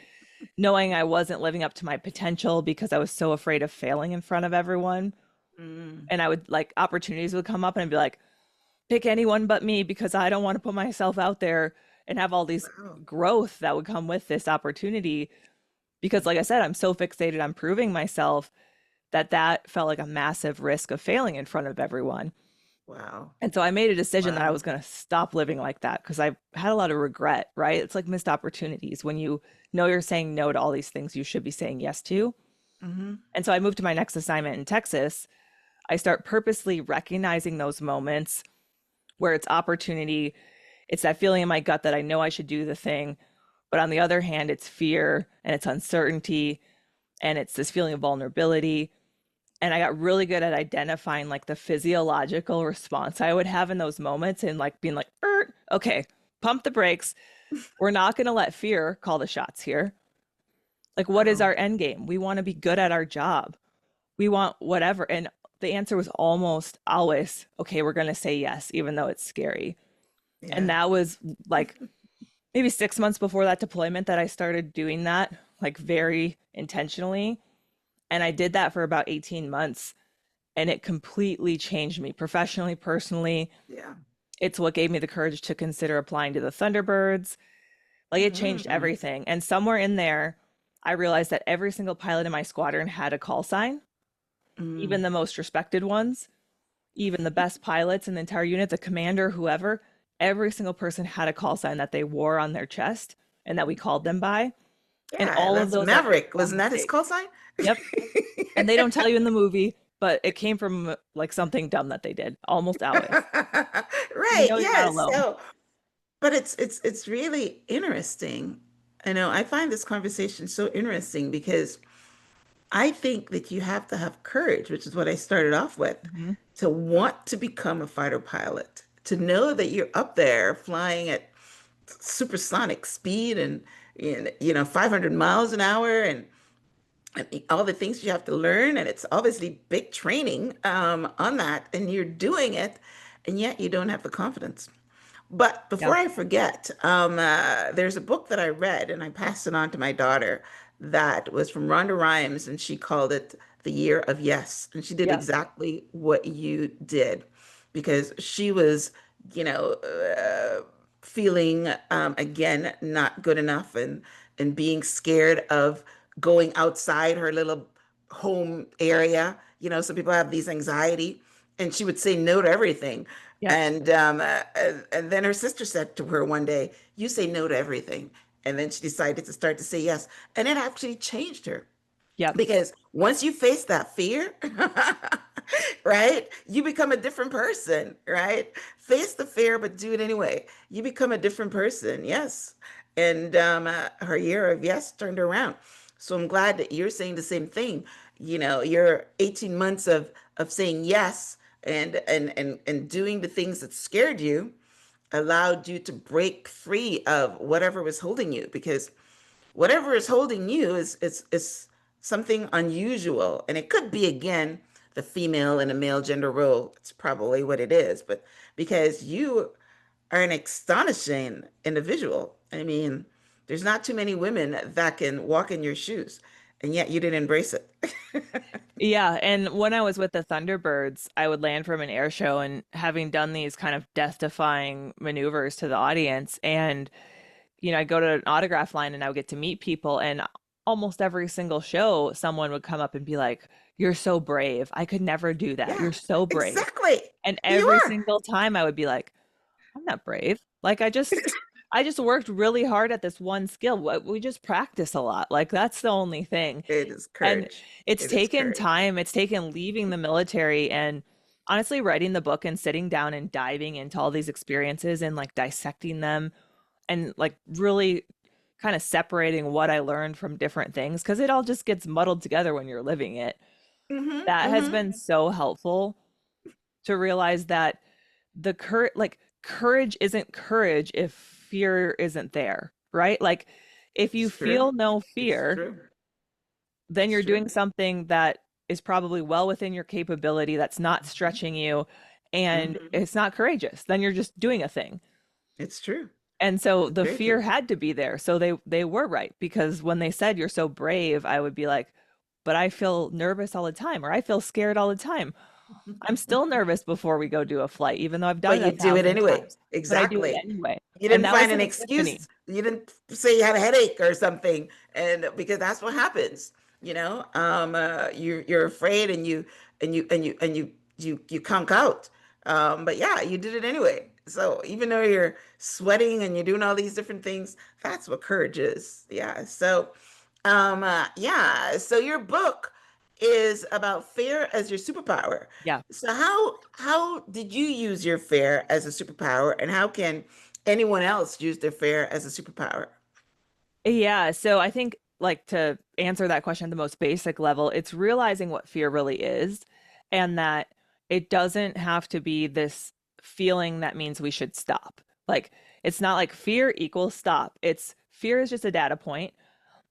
knowing I wasn't living up to my potential because I was so afraid of failing in front of everyone.
Mm.
And I would like opportunities would come up and I'd be like, pick anyone but me because I don't want to put myself out there and have all these
Wow.
growth that would come with this opportunity. Because, like I said, I'm so fixated on proving myself that that felt like a massive risk of failing in front of everyone.
Wow.
And so I made a decision that I
Wow.
was going to stop living like that because I had a lot of regret, right? It's like missed opportunities when you know you're saying no to all these things you should be saying yes to.
Mm-hmm.
And so I moved to my next assignment in Texas. I start purposely recognizing those moments where it's opportunity. It's that feeling in my gut that I know I should do the thing. But on the other hand, it's fear and it's uncertainty and it's this feeling of vulnerability. And I got really good at identifying like the physiological response I would have in those moments and like being like, okay, pump the brakes. We're not going to let fear call the shots here. Like, what is
Wow.
our end game? We want to be good at our job. We want whatever. And the answer was almost always, okay, we're going to say yes, even though it's scary. And
Yeah.
that was like maybe 6 months before that deployment that I started doing that, like very intentionally. And I did that for about 18 months. And it completely changed me professionally, personally.
Yeah.
It's what gave me the courage to consider applying to the Thunderbirds. Like it changed
Mm.
everything. And somewhere in there, I realized that every single pilot in my squadron had a call sign, even
Mm.
the most respected ones, even the best pilots in the entire unit, the commander, whoever, every single person had a call sign that they wore on their chest and that we called them by. And
Yeah,
all of
that's
those efforts
Maverick.
were on
Wasn't that his call
mistakes.
sign?
Yep. And they don't tell you in the movie, but it came from like something dumb that they did almost always. You
Right.
know you're not
Yes.
alone.
So, but it's really interesting. I know I find this conversation so interesting because I think that you have to have courage, which is what I started off with,
Mhm.
to want to become a fighter pilot, to know that you're up there flying at supersonic speed and 500 miles an hour and all the things you have to learn. And it's obviously big training on that, and you're doing it, and yet you don't have the confidence. But
Yeah.
before I forget, there's a book that I read and I passed it on to my daughter that was from Rhonda Rhimes, and she called it The Year of Yes. And she did
Yeah.
exactly what you did because she was, feeling again not good enough and being scared of going outside her little home area. Some people have these anxiety, and she would say no to everything.
Yep.
And then her sister said to her one day, "You say no to everything." And then she decided to start to say yes. And it actually changed her
Yep.
because once you face that fear, right, you become a different person, right? Face the fear, but do it anyway. You become a different person. Yes. And her year of yes turned around. So I'm glad that you're saying the same thing. Your 18 months of saying yes and doing the things that scared you allowed you to break free of whatever was holding you because whatever is holding you is something unusual, and it could be again the female and a male gender role. It's probably what it is, but because you are an astonishing individual. I mean, there's not too many women that can walk in your shoes, and yet you didn't embrace it.
Yeah, and when I was with the Thunderbirds, I would land from an air show and having done these kind of death-defying maneuvers to the audience, and I go to an autograph line and I would get to meet people, and almost every single show, someone would come up and be like, "You're so brave. I could never do that.
Yeah,
You're so brave."
exactly.
And
You
every
are.
single time I would be like, I'm not brave. Like I just worked really hard at this one skill. We just practice a lot. Like that's the only thing.
It is
And
courage.
it's
It is
taken
courage.
time. It's taken leaving the military and honestly writing the book and sitting down and diving into all these experiences and like dissecting them and like really kind of separating what I learned from different things because it all just gets muddled together when you're living it.
Mm-hmm,
That has
mm-hmm.
been so helpful to realize that the current like courage isn't courage if fear isn't there, right? Like if you
It's true.
feel no
It's
fear,
true.
then
It's
you're
true.
doing something that is probably well within your capability, that's not stretching you, and
Hmm.
it's not courageous. Then you're just doing a thing.
It's true.
And so
It's
the
very
fear
true.
had to be there. So they were right, because when they said you're so brave, I would be like, but I feel nervous all the time, or I feel scared all the time. I'm still nervous before we go do a flight, even though I've done
But
it a
you do it
thousand
anyway.
times. But I do it
Exactly.
anyway.
You
And
didn't
that was
find an
an epiphany.
excuse. You didn't say you had a headache or something, and because that's what happens. You're afraid, and you conk out. But yeah, you did it anyway. So even though you're sweating and you're doing all these different things, that's what courage is. Yeah. So, yeah. So your book is about fear as your superpower.
Yeah.
So how did you use your fear as a superpower, and how can anyone else use their fear as a superpower?
Yeah. So I think, like, to answer that question at the most basic level, it's realizing what fear really is, and that it doesn't have to be this feeling that means we should stop. Like, it's not like fear equals stop. It's fear is just a data point.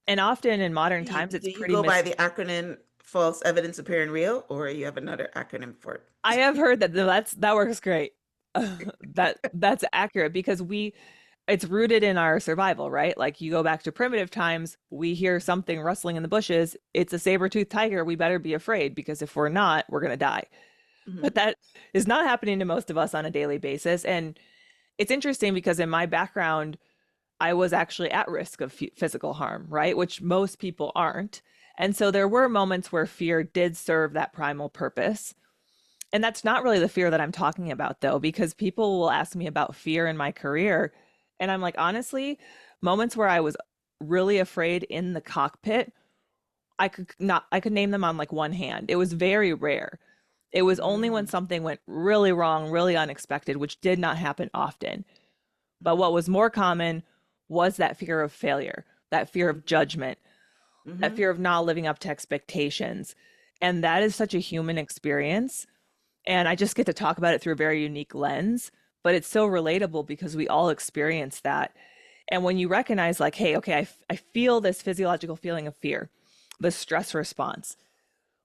And often in modern times, it's
Do you
pretty
go by the acronym false evidence appearing real, or you have another acronym for
I
it?
have heard that that works great. That's accurate, because it's rooted in our survival, right? Like you go back to primitive times, we hear something rustling in the bushes, it's a saber-toothed tiger, we better be afraid, because if we're not, we're going to die. But
Hmm.
that is not happening to most of us on a daily basis. And it's interesting because in my background, I was actually at risk of physical harm, right? Which most people aren't. And so there were moments where fear did serve that primal purpose. And that's not really the fear that I'm talking about, though, because people will ask me about fear in my career. And I'm like, honestly, moments where I was really afraid in the cockpit, I could name them on like one hand. It was very rare. It was only when
Hmm.
something went really wrong, really unexpected, which did not happen often. But what was more common was that fear of failure, that fear of judgment, that
Hmm.
fear of not living up to expectations. And that is such a human experience. And I just get to talk about it through a very unique lens, but it's so relatable because we all experience that. And when you recognize, like, hey, okay, I feel this physiological feeling of fear, the stress response,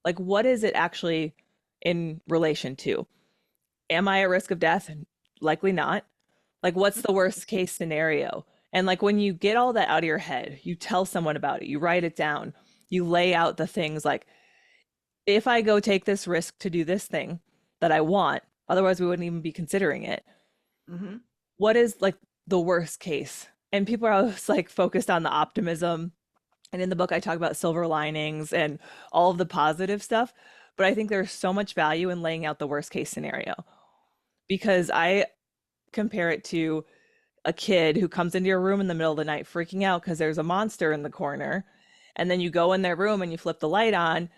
like, what is it actually in relation to? Am I at risk of death? Likely not. Like, what's the worst case scenario? And like, when you get all that out of your head, you tell someone about it, you write it down, you lay out the things like, if I go take this risk to do this thing that I want, otherwise we wouldn't even be considering it.
Hmm.
What is like the worst case? And people are always like focused on the optimism. And in the book, I talk about silver linings and all of the positive stuff. But I think there's so much value in laying out the worst case scenario, because I compare it to a kid who comes into your room in the middle of the night freaking out because there's a monster in the corner. And then you go in their room and you flip the light on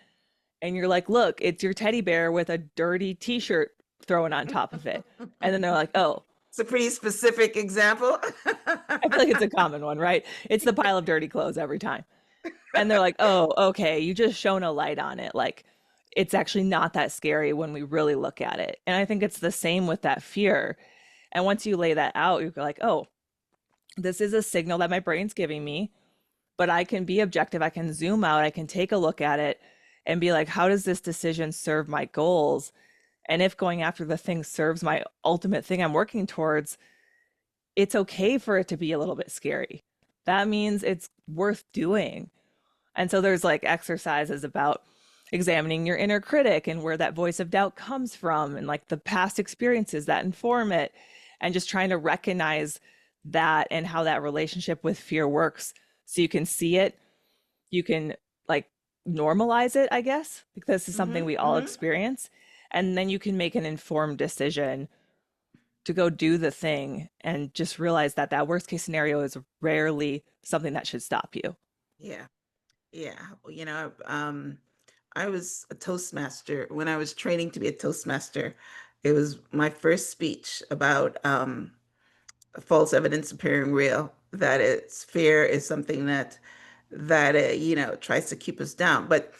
and you're like, look, it's your teddy bear with a dirty t-shirt thrown on top of it. And then they're like, oh,
It's a pretty specific example.
I feel like it's a common one, right? It's the pile of dirty clothes every time. And they're like, oh, okay, you just shone a light on it. Like, it's actually not that scary when we really look at it. And I think it's the same with that fear. And once you lay that out, you're like, oh, this is a signal that my brain's giving me, but I can be objective. I can zoom out. I can take a look at it and be like, how does this decision serve my goals? And if going after the thing serves my ultimate thing I'm working towards, it's okay for it to be a little bit scary. That means it's worth doing. And so there's like exercises about examining your inner critic and where that voice of doubt comes from, and like the past experiences that inform it, and just trying to recognize that and how that relationship with fear works, so you can see it, you can like normalize it, I guess, because this is something
Hmm.
we all
Hmm.
experience. And then you can make an informed decision to go do the thing, and just realize that that worst case scenario is rarely something that should stop you.
Yeah. Yeah. I was a Toastmaster when I was training to be a Toastmaster. It was my first speech about false evidence appearing real, that it's fear is something that tries to keep us down. But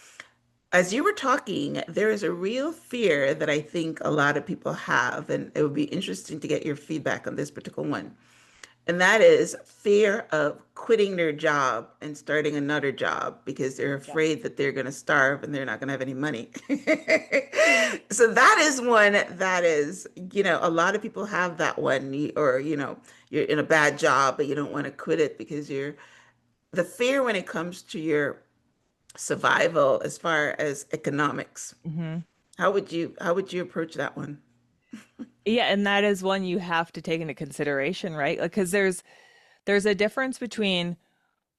As you were talking, there is a real fear that I think a lot of people have, and it would be interesting to get your feedback on this particular one. And that is fear of quitting their job and starting another job because they're
Yeah.
afraid that they're going to starve and they're not going to have any money. So that is one that is, a lot of people have that one, or, you're in a bad job, but you don't want to quit it because the fear when it comes to your survival as far as economics.
Hmm.
How would you approach that one?
Yeah, and that is one you have to take into consideration, right? Like, because there's a difference between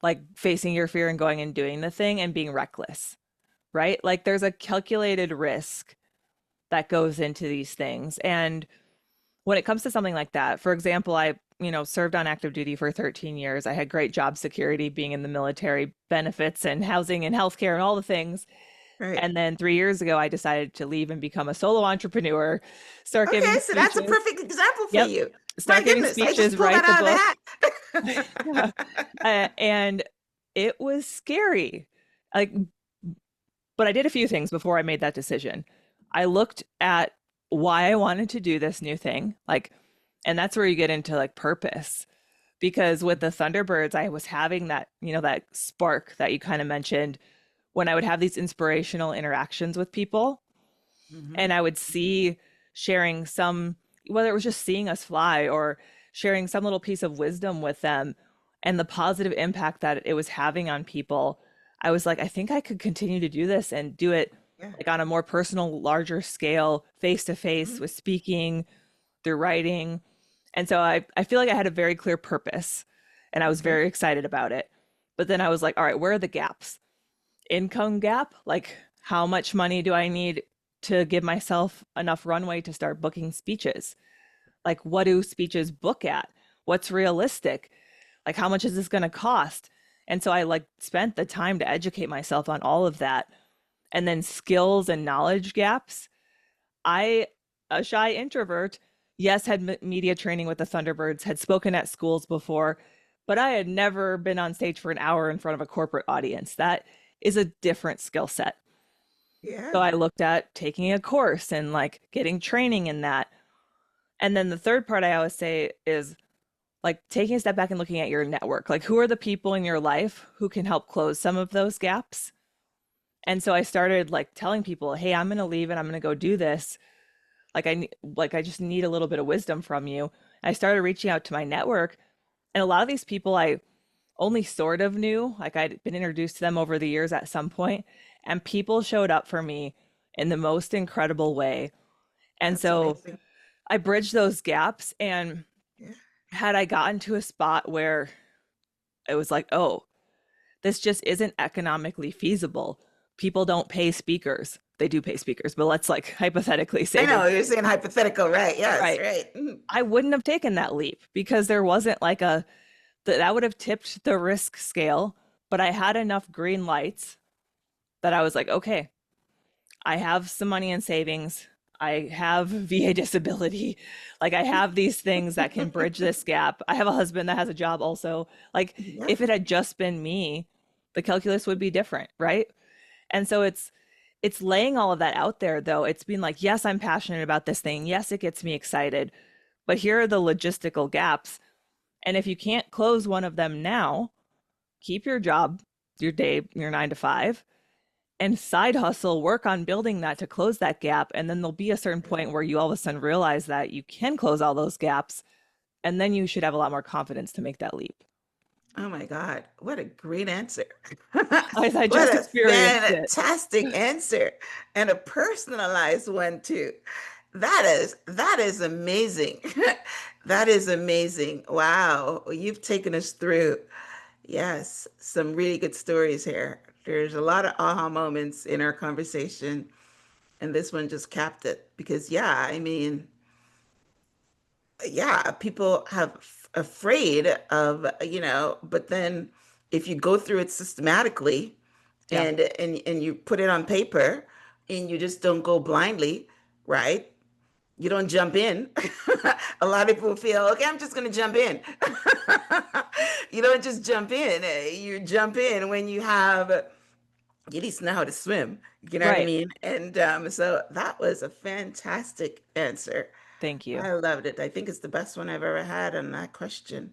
like facing your fear and going and doing the thing and being reckless, right? Like there's a calculated risk that goes into these things. And when it comes to something like that, for example, I served on active duty for 13 years. I had great job security being in the military, benefits and housing and healthcare and all the things.
Right.
And then 3 years ago, I decided to leave and become a solo entrepreneur, start giving
Okay, so that's a
speeches.
perfect example for
Yep.
you. My
Start giving
goodness, I just
speeches,
pulled that
write the
out
book.
of the
Yeah.
hat.
And it was scary. Like, but I did a few things before I made that decision. I looked at why I wanted to do this new thing, like, and that's where you get into like purpose. Because with the Thunderbirds, I was having that spark that you kind of mentioned when I would have these inspirational interactions with people
Hmm.
and I would see sharing some, whether it was just seeing us fly or sharing some little piece of wisdom with them and the positive impact that it was having on people. I was like, I think I could continue to do this and do it
Yeah.
like on a more personal, larger scale, face to face
Hmm.
with speaking, through writing. And so I feel like I had a very clear purpose and I was
Okay.
very excited about it. But then I was like, all right, where are the gaps? Income gap, like how much money do I need to give myself enough runway to start booking speeches? Like what do speeches book at? What's realistic? Like how much is this going to cost? And so I like spent the time to educate myself on all of that. And then skills and knowledge gaps. I, a shy introvert, yes, had media training with the Thunderbirds, had spoken at schools before, but I had never been on stage for an hour in front of a corporate audience. That is a different skill set. So
Yeah.
I looked at taking a course and like getting training in that. And then the third part I always say is like taking a step back and looking at your network. Like who are the people in your life who can help close some of those gaps? And so I started like telling people, "Hey, I'm going to leave and I'm going to go do this. Like I just need a little bit of wisdom from you." I started reaching out to my network, and a lot of these people I only sort of knew, like I'd been introduced to them over the years at some point, and people showed up for me in the most incredible way. And
That's
so
amazing.
I bridged those gaps, and
Yeah.
had I gotten to a spot where it was like, "Oh, this just isn't economically feasible. People don't pay speakers." They do pay speakers, but let's like hypothetically
I
say they
know you're saying hypothetical, right? Yes,
right.
right. Mhm.
I wouldn't have taken that leap because there wasn't like that would have tipped the risk scale, but I had enough green lights that I was like, okay, I have some money in savings. I have VA disability. Like I have these things that can bridge this gap. I have a husband that has a job also. Like
Yeah.
if it had just been me, the calculus would be different, right? And so it's laying all of that out there though. It's been like, yes, I'm passionate about this thing. Yes, it gets me excited. But here are the logistical gaps. And if you can't close one of them now, keep your job, your day, your 9 to 5, and side hustle, work on building that to close that gap. And then there'll be a certain point where you all of a sudden realize that you can close all those gaps. And then you should have a lot more confidence to make that leap.
Oh my God, what a great answer.
I
What
just
a
experienced it.
fantastic answer and a personalized one too. That is amazing. That is amazing. Wow, you've taken us through. Yes, some really good stories here. There's a lot of aha moments in our conversation, and this one just capped it because yeah, I mean, yeah, people have afraid of, but then if you go through it systematically
Yeah.
and you put it on paper and you just don't go blindly, right? You don't jump in. A lot of people feel, okay, I'm just going to jump in. You don't just jump in. You jump in when you have you need to know how to swim. You know what I
Right.
mean? And so that was a fantastic answer.
Thank you.
I loved it. I think it's the best one I've ever had on that question.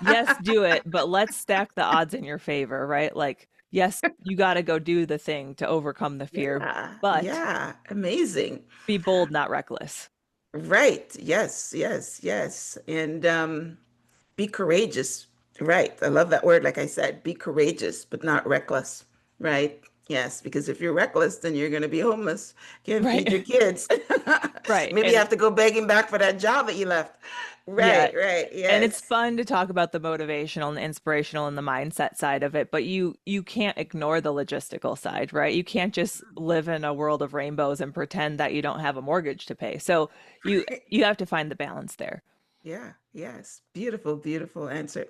Yes, do it, but let's stack the odds in your favor, right? Like, yes, you got to go do the thing to overcome the fear,
Yeah,
but
yeah, amazing.
be bold, not reckless.
Right. Yes, yes, yes. And be courageous. Right. I love that word. Like I said, be courageous, but not reckless. Right. Yes, because if you're reckless, then you're going to be homeless. Can't feed
Right.
your kids.
Right.
Maybe you
And
have to go begging back for that job that you left.
yeah,
Right, right.
and it's
Yes.
fun to talk about the motivational and the inspirational and the mindset side of it, but you can't ignore the logistical side, right? You can't just live in a world of rainbows and pretend that you don't have a mortgage to pay. So you have to find the balance there.
Yeah, yes. Beautiful, beautiful answer.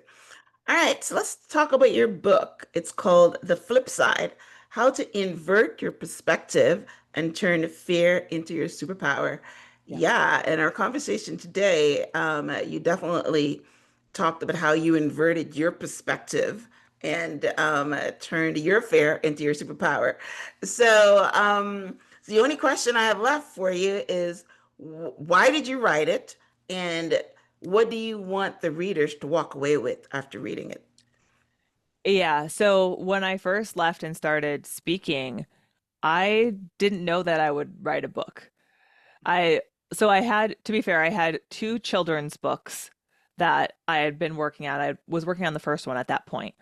All right, so let's talk about your book. It's called The Flip Side: How to Invert Your Perspective and Turn Fear into Your Superpower.
Yeah.
Yeah, in our conversation today, you definitely talked about how you inverted your perspective and turned your fear into your superpower. So the only question I have left for you is why did you write it? And what do you want the readers to walk away with after reading it?
Yeah, so when I first left and started speaking, I didn't know that I would write a book. I so I had, to be fair, I had two children's books that I had been working on. I was working on the first one at that point.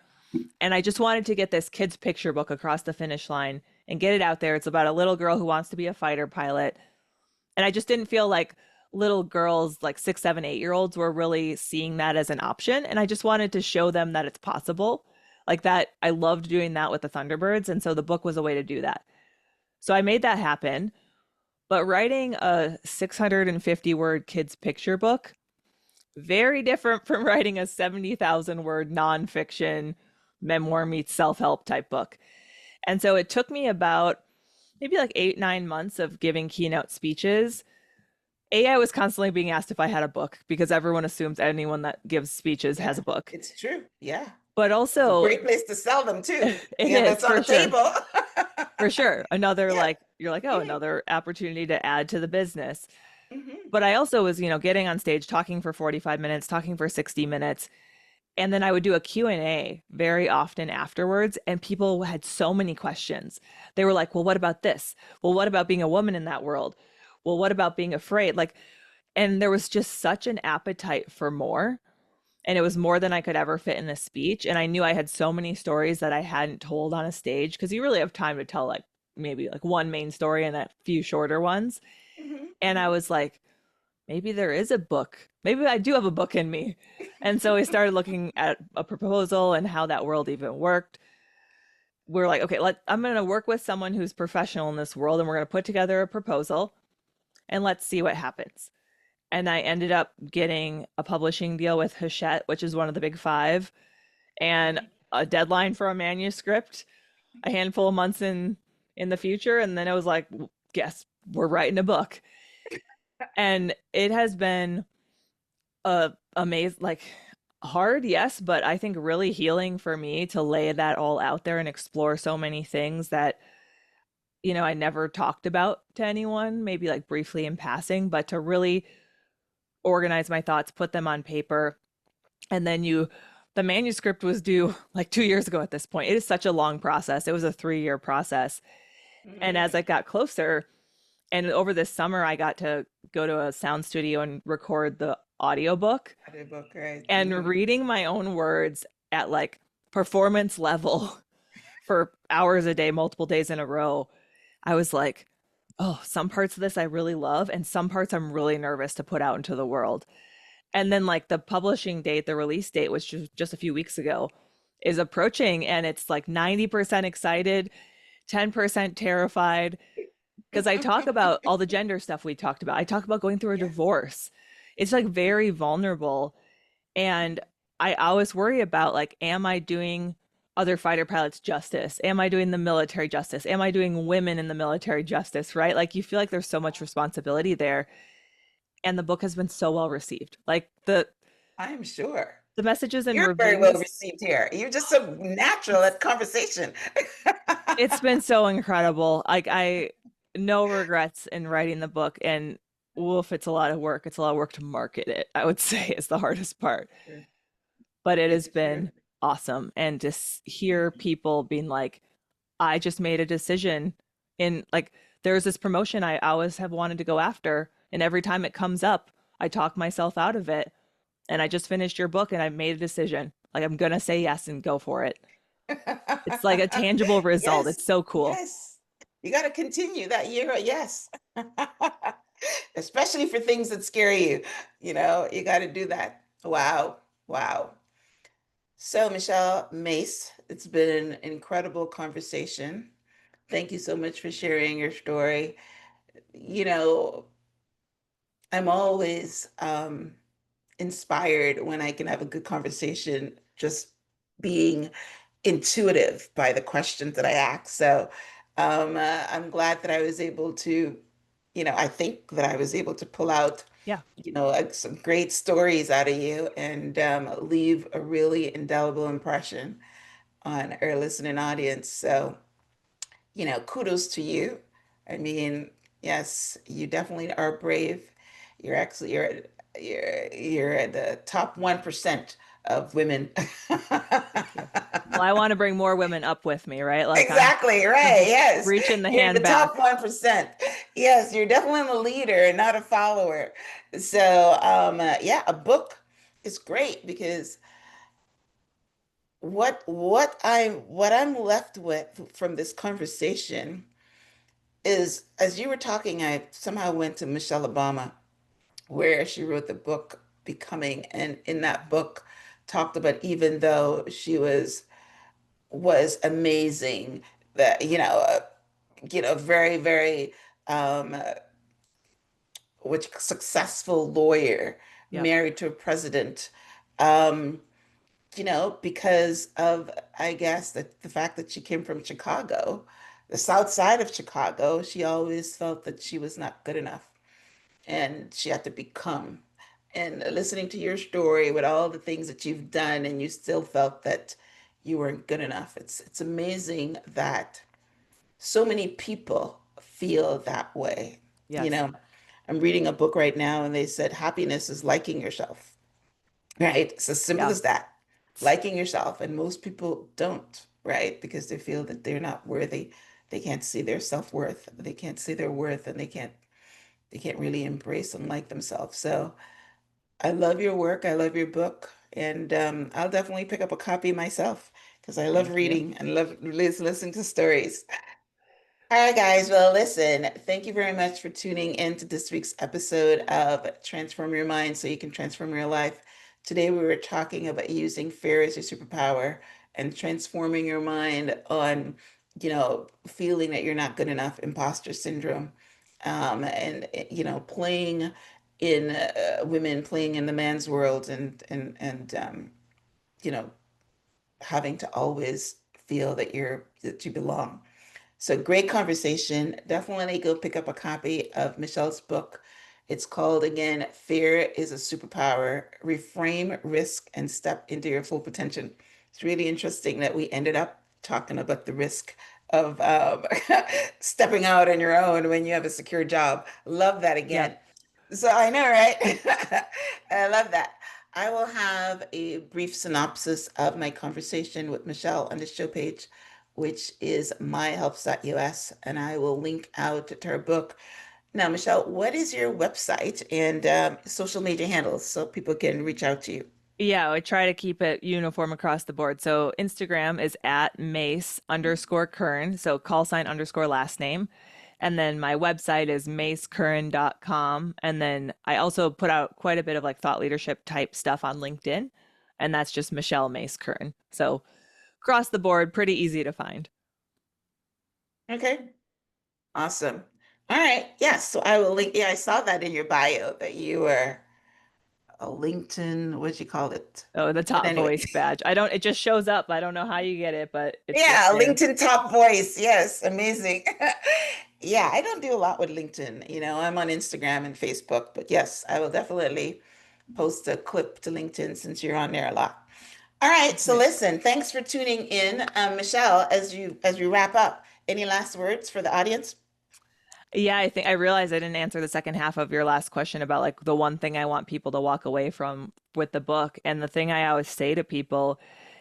And I just wanted to get this kid's picture book across the finish line and get it out there. It's about a little girl who wants to be a fighter pilot. And I just didn't feel like little girls, like 6, 7, 8-year-olds, were really seeing that as an option. And I just wanted to show them that it's possible. Like that, I loved doing that with the Thunderbirds. And so the book was a way to do that. So I made that happen. But writing a 650 word kids picture book, very different from writing a 70,000 word nonfiction memoir meets self help type book. And so it took me about maybe like 8, 9 months of giving keynote speeches. I was constantly being asked if I had a book because everyone assumes anyone that gives speeches has
Yeah,
a book.
it's true. Yeah.
But
It's a
also,
great place to sell them too.
it
Yeah,
is
that's on
for
the
sure.
table.
For sure. Another,
Yeah.
like, you're like, oh,
Mhm,
another opportunity to add to the business.
mhm.
But I also was, getting on stage, talking for 45 minutes, talking for 60 minutes. And then I would do a Q&A very often afterwards. And people had so many questions. They were like, well, what about this? Well, what about being a woman in that world? Well, what about being afraid? Like, and there was just such an appetite for more. And it was more than I could ever fit in a speech. And I knew I had so many stories that I hadn't told on a stage because you really have time to tell like maybe like one main story and a few shorter ones.
Mhm,
And I
mhm.
was like, maybe there is a book. Maybe I do have a book in me. And so we started looking at a proposal and how that world even worked. We're like, okay, I'm going to work with someone who's professional in this world and we're going to put together a proposal and let's see what happens. And I ended up getting a publishing deal with Hachette, which is one of the big five, and
Mhm.
a deadline for a manuscript a handful of months in the future. And then it was like, guess we're writing a book. And it has been amazing, like hard, yes, but I think really healing for me to lay that all out there and explore so many things that I never talked about to anyone, maybe like briefly in passing, but to really organize my thoughts, put them on paper, and then the manuscript was due like 2 years ago at this point. It is such a long process. It was a 3-year process. And as
Mhm.
it got closer, and over this summer, I got to go to a sound studio and record the audiobook.
Audiobook, right?
And
Mhm.
reading my own words at like performance level for hours a day, multiple days in a row, I was like, oh, some parts of this I really love, and some parts I'm really nervous to put out into the world. And then, like, the publishing date, the release date, was just a few weeks ago, is approaching, and it's like 90% excited, 10% terrified. Because I talk about all the gender stuff we talked about. I talk about going through a
Yeah.
divorce. It's like very vulnerable. And I always worry about like, am I doing other fighter pilots justice? Am I doing the military justice? Am I doing women in the military justice? Right? Like you feel like there's so much responsibility there. And the book has been so well received. Like the
I'm sure.
The messages and
You're very well
reviews,
received here. You're just so natural
it's
at conversation.
it's been so incredible. Like I no regrets in writing the book, and woof, it's a lot of work. It's a lot of work to market it, I would say is the hardest part.
Sure.
But it
Good
has
to hear.
been awesome. And to hear people being like, I just made a decision in like there's this promotion I always have wanted to go after. And every time it comes up, I talk myself out of it. And I just finished your book and I made a decision. Like I'm gonna say yes and go for it. It's like a tangible result.
Yes,
It's so cool.
yes. You got to continue that year. Yes. Especially for things that scare you. You got to do that. Wow. Wow. So, Michelle Mace, it's been an incredible conversation. Thank you so much for sharing your story. You know, I'm always inspired when I can have a good conversation, just being intuitive by the questions that I ask. So I'm glad that I was able to, I think that I was able to pull out,
Yeah.
some great stories out of you and leave a really indelible impression on our listening audience. So, kudos to you. I mean, yes, you definitely are brave. You're at the top 1% of women.
Thank you. Well, I want to bring more women up with me, right? Like I'm
Exactly, right. Yes.
reaching the
You're
hand
the top
back.
1%. Yes, you're definitely the leader and not a follower. So, yeah, a book is great because what I'm left with from this conversation is, as you were talking, I somehow went to Michelle Obama, where she wrote the book Becoming, and in that book talked about, even though she was amazing, that very, very which successful lawyer,
Yep.
married to a president, um, because of, I guess, the fact that she came from Chicago, the South Side of Chicago. She always felt that she was not good enough and she had to become. And listening to your story with all the things that you've done, and you still felt that you weren't good enough. It's amazing that so many people feel that way. You
Yes.
know, I'm reading a book right now, and they said happiness is liking yourself, right? It's as simple
Yeah.
as that, liking yourself. And most people don't, right? Because they feel that they're not worthy. They can't see their self-worth. They can't see their worth, and they can't really embrace and like themselves. So I love your work. I love your book. And I'll definitely pick up a copy myself because I love
Thank you.
reading and love listening to stories. All right, guys. Well, listen, thank you very much for tuning in to this week's episode of Transform Your Mind so you can transform your life. Today, we were talking about using fear as your superpower and transforming your mind on, feeling that you're not good enough, imposter syndrome, and, playing in women playing in the man's world, and you know, having to always feel that you belong. So great conversation. Definitely go pick up a copy of Michelle's book. It's called, again, Fear is a Superpower. Reframe risk and step into your full potential. It's really interesting that we ended up talking about the risk of stepping out on your own when you have a secure job. Love that
Yep.
again. So I know, right? I love that. I will have a brief synopsis of my conversation with Michelle on the show page, which is myhelps.us, and I will link out to her book. Now, Michelle, what is your website and social media handles so people can reach out to you?
Yeah, I try to keep it uniform across the board. So Instagram is at Mace underscore Curran. So call sign underscore last name. And then my website is macecurran.com. And then I also put out quite a bit of like thought leadership type stuff on LinkedIn. And that's just Michelle Mace Curran. So across the board, pretty easy to find.
Okay, awesome. All right, yes, so I will link. Yeah, I saw that in your bio that you were a LinkedIn, what do you call it?
Oh, the
But
top
anyway,
voice badge. I don't, it just shows up. I don't know how you get it, but it's just
yeah,
there.
LinkedIn top voice. Yes, amazing. Yeah, I don't do a lot with LinkedIn. I'm on Instagram and Facebook, but yes, I will definitely post a clip to LinkedIn since you're on there a lot. All right, so
Right.
listen, thanks for tuning in. Michelle, as we wrap up, any last words for the audience?
Yeah, I think I realized I didn't answer the second half of your last question about like the one thing I want people to walk away from with the book. And the thing I always say to people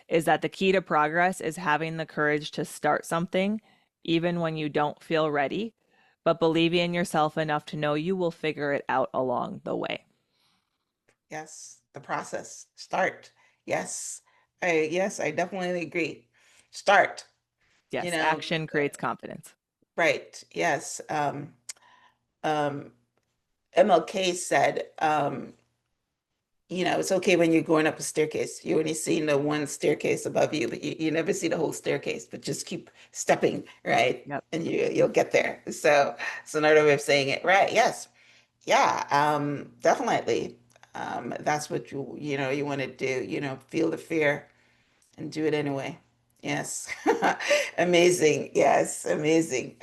is that the key to progress is having the courage to start something, even when you don't feel ready, but believing in yourself enough to know you will figure it out along the way.
Yes, the process. Start. Yes. I definitely agree. Start. You
Yes,
know,
action creates confidence.
right. Yes. Um, MLK said, it's okay when you're going up a staircase. You only see the one staircase above you, but you never see the whole staircase, but just keep stepping, right?
Yep.
And you'll get there. So another way of saying it, right? Yes. Yeah, definitely. That's what you want to do, feel the fear and do it anyway. Yes. Amazing. Yes, amazing.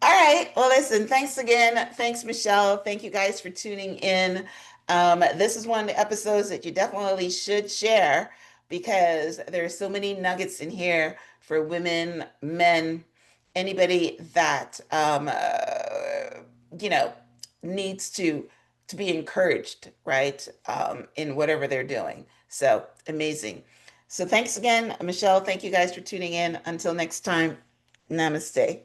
All right. Well, listen, thanks again. Thanks, Michelle. Thank you guys for tuning in. This is one of the episodes that you definitely should share because there are so many nuggets in here for women, men, anybody that you know needs to be encouraged, right? In whatever they're doing. So amazing. So thanks again, Michelle. Thank you guys for tuning in. Until next time, namaste.